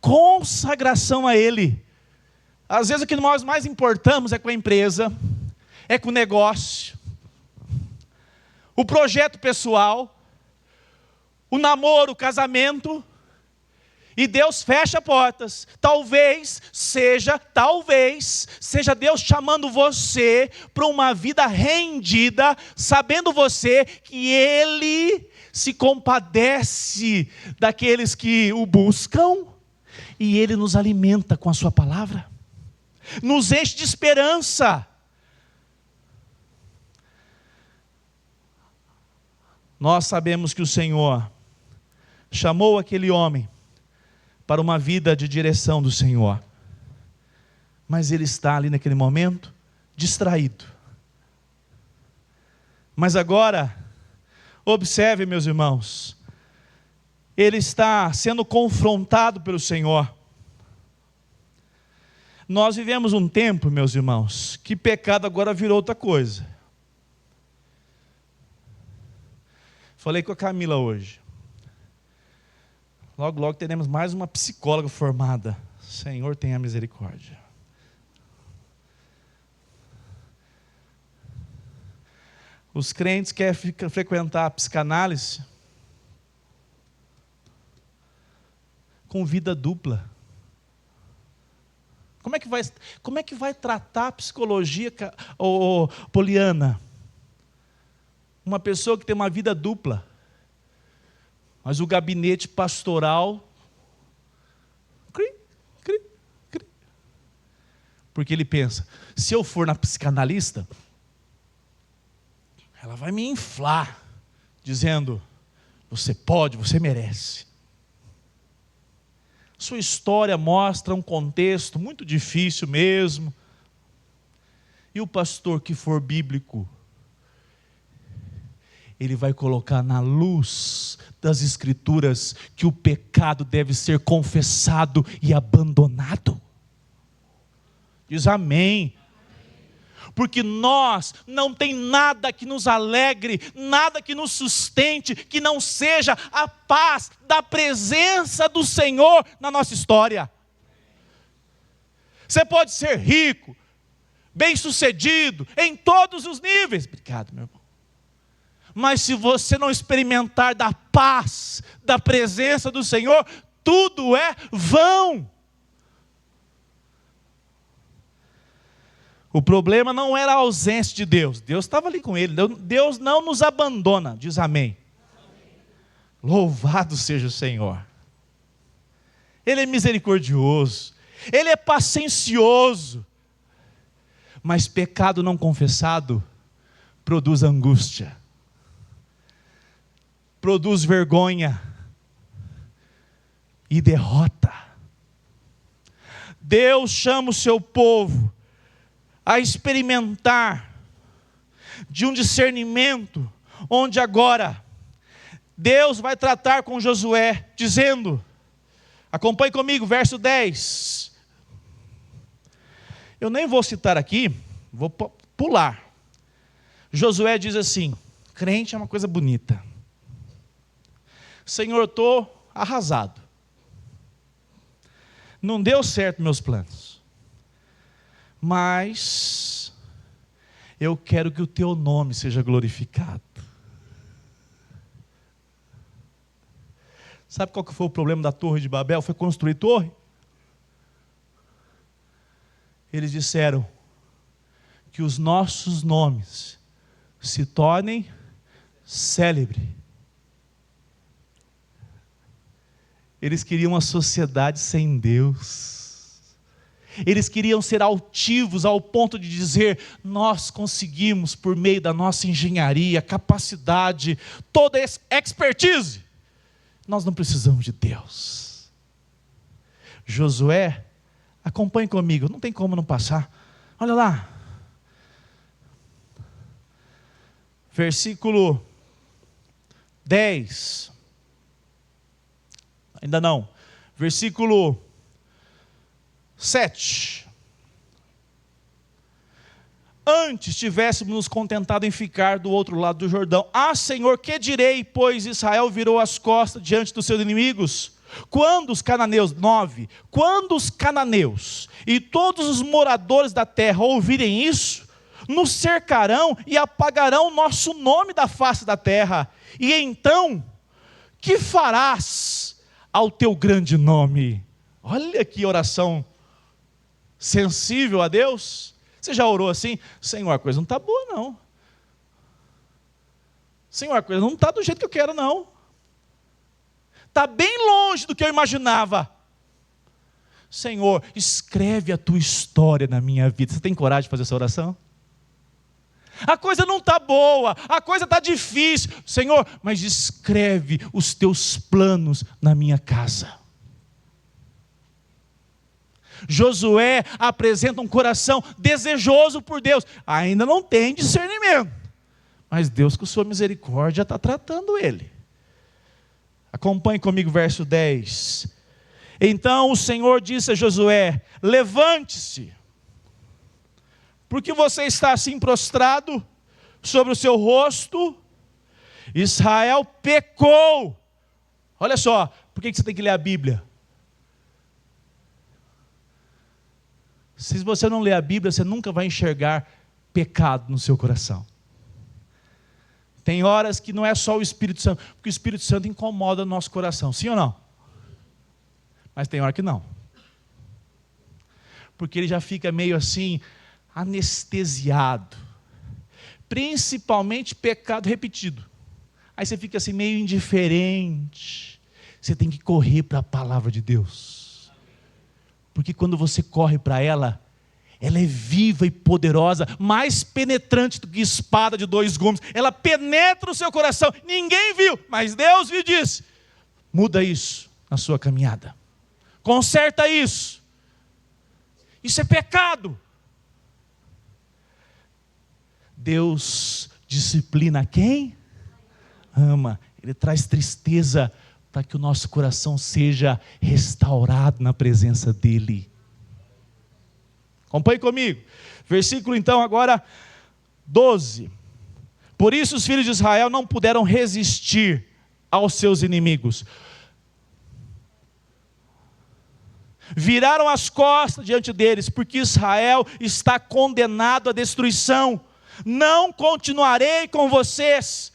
consagração a Ele. Às vezes o que nós mais importamos é com a empresa, é com o negócio, o projeto pessoal, o namoro, o casamento, e Deus fecha portas. Talvez seja Deus chamando você para uma vida rendida, sabendo você que Ele se compadece daqueles que o buscam, e Ele nos alimenta com a sua palavra, nos enche de esperança. Nós sabemos que o Senhor chamou aquele homem para uma vida de direção do Senhor, mas ele está ali naquele momento distraído. Mas agora, observe, meus irmãos, ele está sendo confrontado pelo Senhor. Nós vivemos um tempo, meus irmãos, que pecado agora virou outra coisa. Falei com a Camila hoje. Logo, logo teremos mais uma psicóloga formada. Senhor, tenha misericórdia. Os crentes querem frequentar a psicanálise com vida dupla. Como é que vai tratar a psicologia, Poliana? Uma pessoa que tem uma vida dupla, mas o gabinete pastoral, porque ele pensa, se eu for na psicanalista, ela vai me inflar, dizendo, Você pode, você merece. Sua história mostra um contexto muito difícil mesmo. E o pastor que for bíblico, ele vai colocar na luz das Escrituras que o pecado deve ser confessado e abandonado. Diz amém. Porque nós não tem nada que nos alegre, nada que nos sustente, que não seja a paz da presença do Senhor na nossa história. Você pode ser rico, bem-sucedido, em todos os níveis. Obrigado, meu irmão. Mas se você não experimentar da paz, da presença do Senhor, tudo é vão. O problema não era a ausência de Deus. Deus estava ali com ele. Deus não nos abandona. Diz amém. Louvado seja o Senhor. Ele é misericordioso. Ele é paciencioso. Mas pecado não confessado produz angústia. Produz vergonha. E derrota. Deus chama o seu povo a experimentar de um discernimento, onde agora Deus vai tratar com Josué, dizendo, acompanhe comigo, verso 10. Eu nem vou citar aqui, vou pular. Josué diz assim, crente é uma coisa bonita. Senhor, estou arrasado. Não deu certo meus planos. Mas eu quero que o teu nome seja glorificado. Sabe qual que foi o problema da Torre de Babel? Foi construir torre? Eles disseram que os nossos nomes se tornem célebres. Eles queriam uma sociedade sem Deus. Eles queriam ser altivos ao ponto de dizer, nós conseguimos por meio da nossa engenharia, capacidade, toda essa expertise. Nós não precisamos de Deus. Josué, acompanhe comigo, não tem como não passar. Olha lá. Versículo 10. Ainda não. Versículo 7. Antes tivéssemos nos contentado em ficar do outro lado do Jordão. Ah, Senhor, que direi, pois Israel virou as costas diante dos seus inimigos? Quando os cananeus, 9, quando os cananeus e todos os moradores da terra ouvirem isso, nos cercarão e apagarão nosso nome da face da terra. E então, que farás ao teu grande nome? Olha que oração sensível a Deus. Você já orou assim? Senhor, a coisa não está boa não. Senhor, a coisa não está do jeito que eu quero não. Está bem longe do que eu imaginava. Senhor, escreve a tua história na minha vida. Você tem coragem de fazer essa oração? A coisa não está boa, a coisa está difícil. Senhor, mas escreve os teus planos na minha casa. Josué apresenta um coração desejoso por Deus. Ainda não tem discernimento, mas Deus com sua misericórdia está tratando ele. Acompanhe comigo o verso 10. Então o Senhor disse a Josué, levante-se, porque você está assim prostrado sobre o seu rosto. Israel pecou. Olha só, por que você tem que ler a Bíblia? Se você não ler a Bíblia, você nunca vai enxergar pecado no seu coração. Tem horas que não é só o Espírito Santo, porque o Espírito Santo incomoda o nosso coração, sim ou não? Mas tem hora que não. Porque ele já fica meio assim, anestesiado. Principalmente pecado repetido. Aí você fica assim meio indiferente. Você tem que correr para a palavra de Deus. Porque quando você corre para ela, ela é viva e poderosa, mais penetrante do que espada de 2 gumes. Ela penetra o seu coração. Ninguém viu, mas Deus viu e disse: muda isso na sua caminhada. Conserta isso. Isso é pecado. Deus disciplina quem ama. Ele traz tristeza para que o nosso coração seja restaurado na presença dEle. Acompanhe comigo. Versículo então agora 12. Por isso os filhos de Israel não puderam resistir aos seus inimigos. Viraram as costas diante deles, porque Israel está condenado à destruição. Não continuarei com vocês,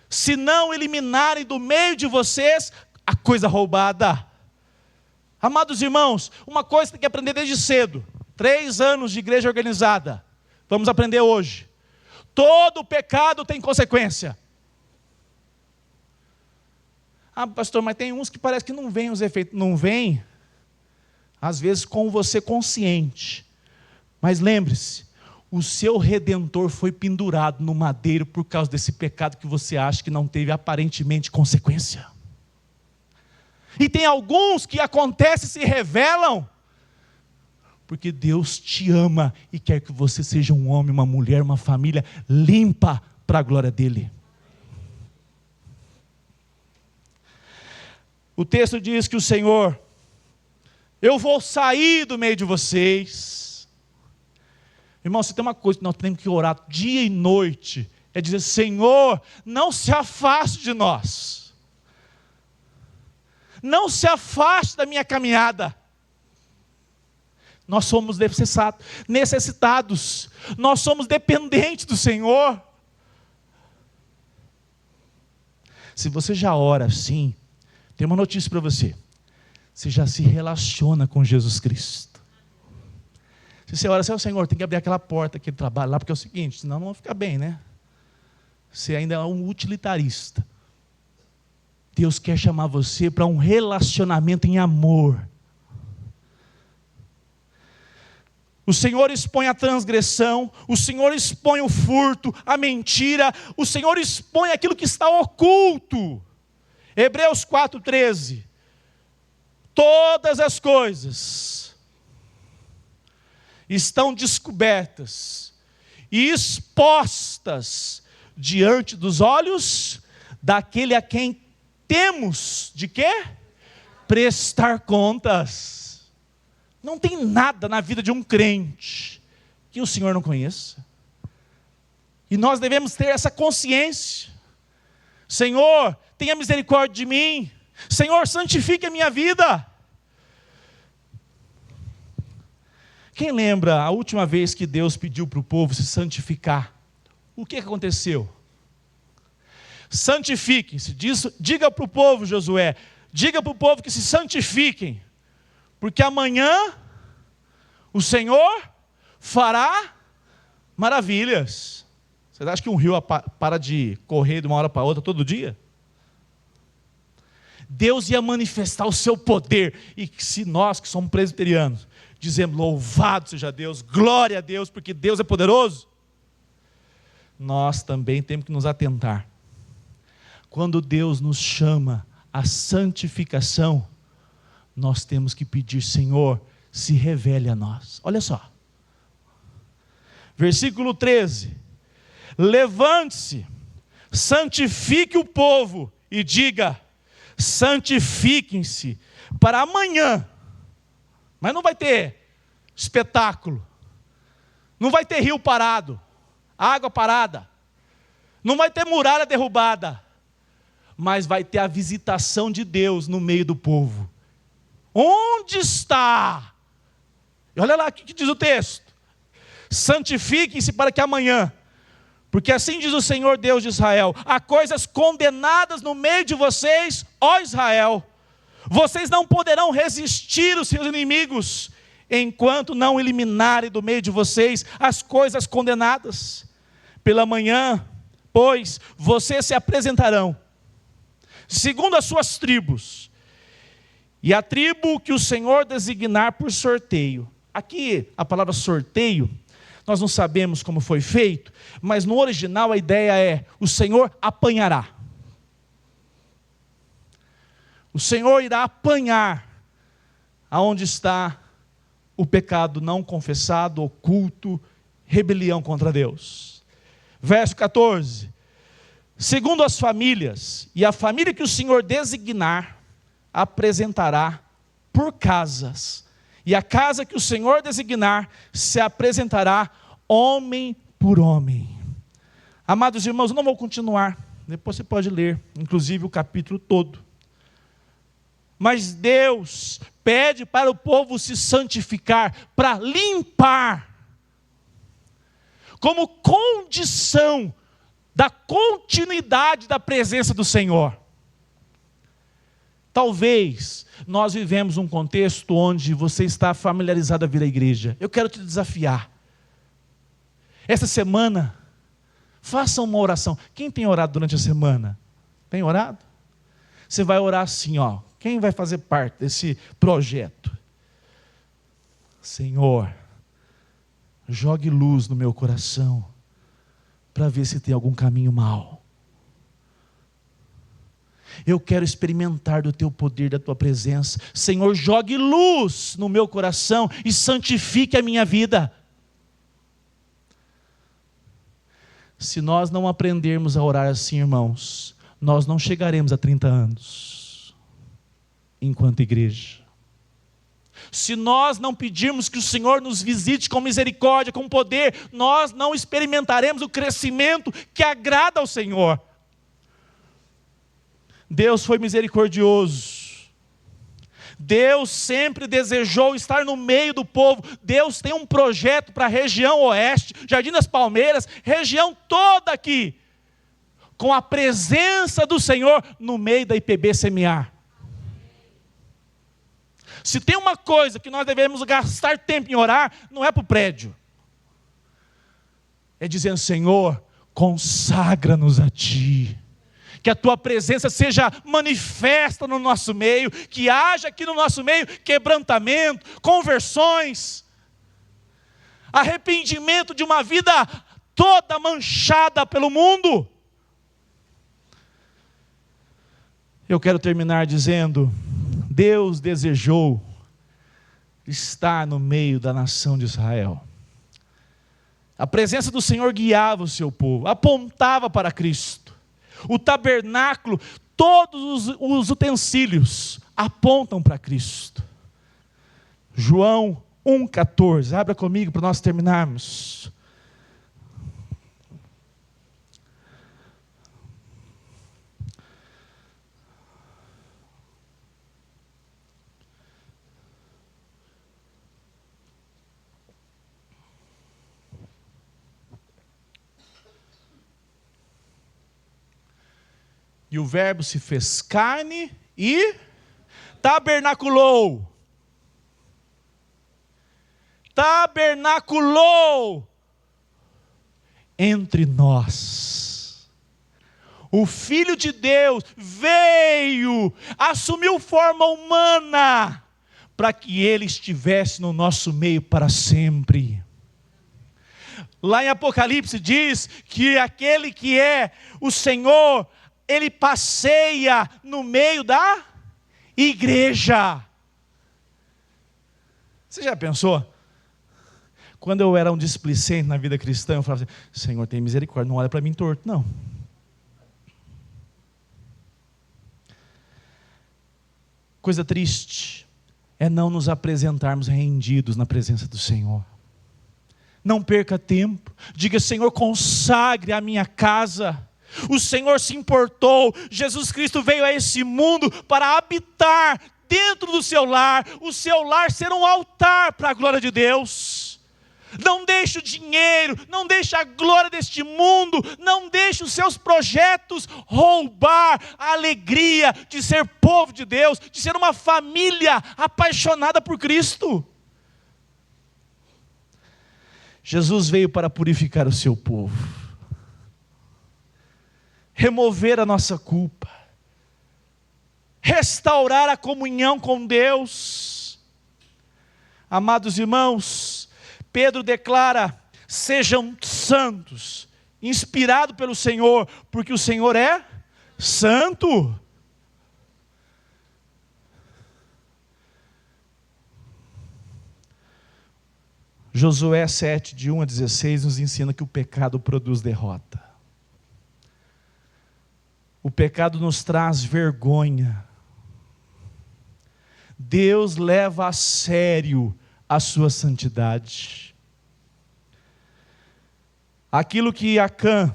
se não eliminarem do meio de vocês a coisa roubada. Amados irmãos, uma coisa que tem que aprender desde cedo. 3 anos de igreja organizada. Vamos aprender hoje. Todo pecado tem consequência. Ah, pastor, mas tem uns que parece que não vêm os efeitos. Não vêm, às vezes com você consciente. Mas lembre-se, o seu Redentor foi pendurado no madeiro por causa desse pecado que você acha que não teve aparentemente consequência. E tem alguns que acontecem e se revelam, porque Deus te ama e quer que você seja um homem, uma mulher, uma família limpa para a glória dEle. O texto diz que o Senhor: eu vou sair do meio de vocês. Irmão, se tem uma coisa que nós temos que orar dia e noite, é dizer: Senhor, não se afaste de nós. Não se afaste da minha caminhada. Nós somos necessitados, nós somos dependentes do Senhor. Se você já ora assim, tem uma notícia para você: você já se relaciona com Jesus Cristo. Se você ora assim: Senhor, tem que abrir aquela porta, aquele trabalho lá, porque é o seguinte, senão não vai ficar bem, né? Você ainda é um utilitarista. Deus quer chamar você para um relacionamento em amor. O Senhor expõe a transgressão, o Senhor expõe o furto, a mentira, o Senhor expõe aquilo que está oculto. Hebreus 4:13. Todas as coisas estão descobertas e expostas diante dos olhos daquele a quem temos de quê? Prestar contas. Não tem nada na vida de um crente que o Senhor não conheça. E nós devemos ter essa consciência. Senhor, tenha misericórdia de mim. Senhor, santifique a minha vida. Quem lembra a última vez que Deus pediu para o povo se santificar? O que aconteceu? Santifiquem-se. Diga para o povo, Josué, diga para o povo que se santifiquem, porque amanhã o Senhor fará maravilhas. Você acha que um rio para de correr de uma hora para outra todo dia? Deus ia manifestar o seu poder. E se nós que somos presbiterianos dizemos: louvado seja Deus, glória a Deus, porque Deus é poderoso, nós também temos que nos atentar. Quando Deus nos chama à santificação, nós temos que pedir: Senhor, se revele a nós. Olha só, versículo 13: levante-se, santifique o povo e diga: santifiquem-se para amanhã. Mas não vai ter espetáculo, não vai ter rio parado, água parada, não vai ter muralha derrubada, mas vai ter a visitação de Deus no meio do povo. Onde está? Olha lá o que diz o texto: santifiquem-se para que amanhã, porque assim diz o Senhor Deus de Israel: há coisas condenadas no meio de vocês, ó Israel. Vocês não poderão resistir os seus inimigos, enquanto não eliminarem do meio de vocês as coisas condenadas. Pela manhã, pois, vocês se apresentarão, segundo as suas tribos, e a tribo que o Senhor designar por sorteio, Aqui a palavra sorteio, nós não sabemos como foi feito, mas no original a ideia é: o Senhor apanhará. O Senhor irá apanhar aonde está o pecado não confessado, oculto, rebelião contra Deus. Verso 14: segundo as famílias, e a família que o Senhor designar, apresentará por casas, e a casa que o Senhor designar, se apresentará homem por homem. Amados irmãos, eu não vou continuar, depois você pode ler, inclusive o capítulo todo. Mas Deus pede para o povo se santificar, para limpar, como condição da continuidade da presença do Senhor. Talvez nós vivemos um contexto onde você está familiarizado a vir à igreja. Eu quero te desafiar. Essa semana, faça uma oração. Quem tem orado durante a semana? Tem orado? Você vai orar assim, ó. Quem vai fazer parte desse projeto? Senhor, jogue luz no meu coração, para ver se tem algum caminho mau. Eu quero experimentar do teu poder, da tua presença. Senhor, jogue luz no meu coração e santifique a minha vida. Se nós não aprendermos a orar assim, irmãos, nós não chegaremos a 30 anos, enquanto igreja. Se nós não pedirmos que o Senhor nos visite com misericórdia, com poder, nós não experimentaremos o crescimento que agrada ao Senhor. Deus foi misericordioso. Deus sempre desejou estar no meio do povo. Deus tem um projeto para a região oeste, Jardim das Palmeiras, região toda aqui, com a presença do Senhor no meio da IPB Semear. Se tem uma coisa que nós devemos gastar tempo em orar, não é para o prédio. É dizendo: Senhor, consagra-nos a Ti. Que a Tua presença seja manifesta no nosso meio, que haja aqui no nosso meio quebrantamento, conversões, arrependimento de uma vida toda manchada pelo mundo. Eu quero terminar dizendo: Deus desejou estar no meio da nação de Israel. A presença do Senhor guiava o seu povo, apontava para Cristo. O tabernáculo, todos os utensílios apontam para Cristo. João 1,14, abra comigo para nós terminarmos. E o verbo se fez carne e tabernaculou. Tabernaculou entre nós. O Filho de Deus veio, assumiu forma humana, para que Ele estivesse no nosso meio para sempre. Lá em Apocalipse diz que aquele que é o Senhor, Ele passeia no meio da igreja. Você já pensou? Quando eu era um displicente na vida cristã, eu falava assim: Senhor, tem misericórdia, não olha para mim torto, não. Coisa triste é não nos apresentarmos rendidos na presença do Senhor. Não perca tempo, diga: Senhor, consagre a minha casa. O Senhor se importou, Jesus Cristo veio a esse mundo para habitar dentro do seu lar, o seu lar ser um altar para a glória de Deus. Não deixe o dinheiro, não deixe a glória deste mundo, não deixe os seus projetos roubar a alegria de ser povo de Deus, de ser uma família apaixonada por Cristo. Jesus veio para purificar o seu povo, remover a nossa culpa, restaurar a comunhão com Deus. Amados irmãos, Pedro declara: sejam santos, inspirado pelo Senhor, porque o Senhor é santo. Josué 7, de 1 a 16, nos ensina que o pecado produz derrota. O pecado nos traz vergonha. Deus leva a sério a sua santidade. Aquilo que Acã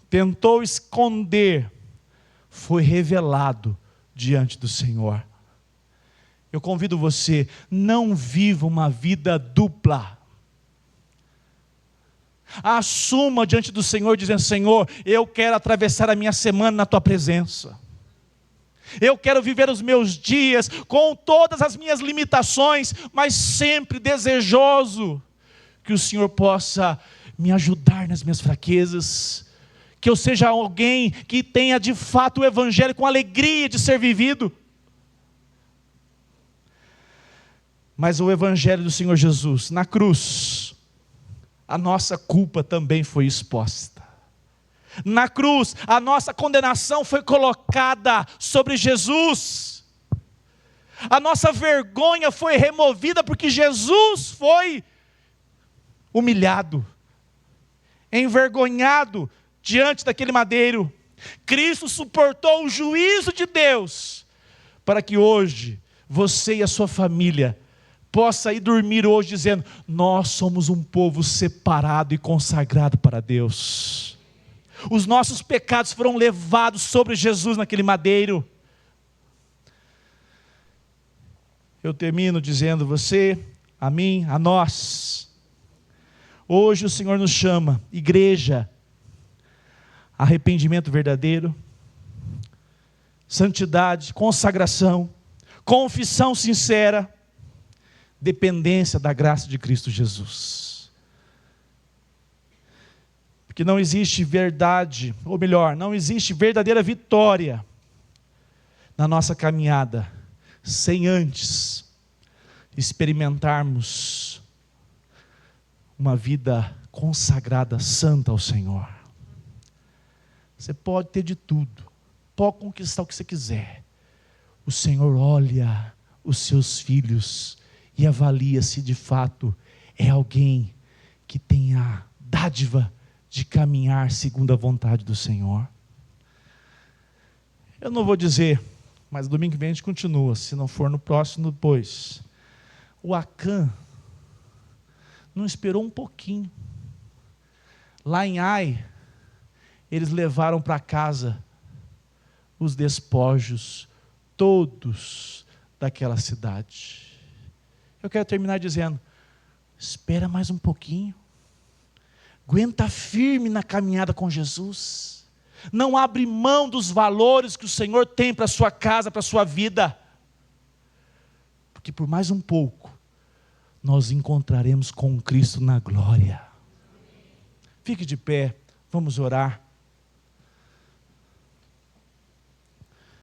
tentou esconder foi revelado diante do Senhor. Eu convido você, não viva uma vida dupla. Assuma diante do Senhor, dizendo: Senhor, eu quero atravessar a minha semana na tua presença. Eu quero viver os meus dias com todas as minhas limitações, mas sempre desejoso que o Senhor possa me ajudar nas minhas fraquezas, que eu seja alguém que tenha de fato o Evangelho com alegria de ser vivido. Mas o Evangelho do Senhor Jesus, na cruz, a nossa culpa também foi exposta. Na cruz, a nossa condenação foi colocada sobre Jesus. A nossa vergonha foi removida porque Jesus foi humilhado, envergonhado diante daquele madeiro. Cristo suportou o juízo de Deus para que hoje você e a sua família possa ir dormir hoje dizendo: nós somos um povo separado e consagrado para Deus. Os nossos pecados foram levados sobre Jesus naquele madeiro. Eu termino dizendo: você, a mim, a nós, hoje o Senhor nos chama, igreja, arrependimento verdadeiro, santidade, consagração, confissão sincera, dependência da graça de Cristo Jesus. Porque não existe verdade, ou melhor, não existe verdadeira vitória na nossa caminhada sem antes experimentarmos uma vida consagrada, santa ao Senhor. Você pode ter de tudo, pode conquistar o que você quiser. O Senhor olha os seus filhos e avalia se de fato é alguém que tem a dádiva de caminhar segundo a vontade do Senhor. Eu não vou dizer, mas domingo que vem a gente continua, se não for no próximo, depois. O Acã não esperou um pouquinho. Lá em Ai, eles levaram para casa os despojos todos daquela cidade. Eu quero terminar dizendo: espera mais um pouquinho. Aguenta firme na caminhada com Jesus. Não abre mão dos valores que o Senhor tem para a sua casa, para a sua vida. Porque por mais um pouco, nós encontraremos com Cristo na glória. Fique de pé, vamos orar.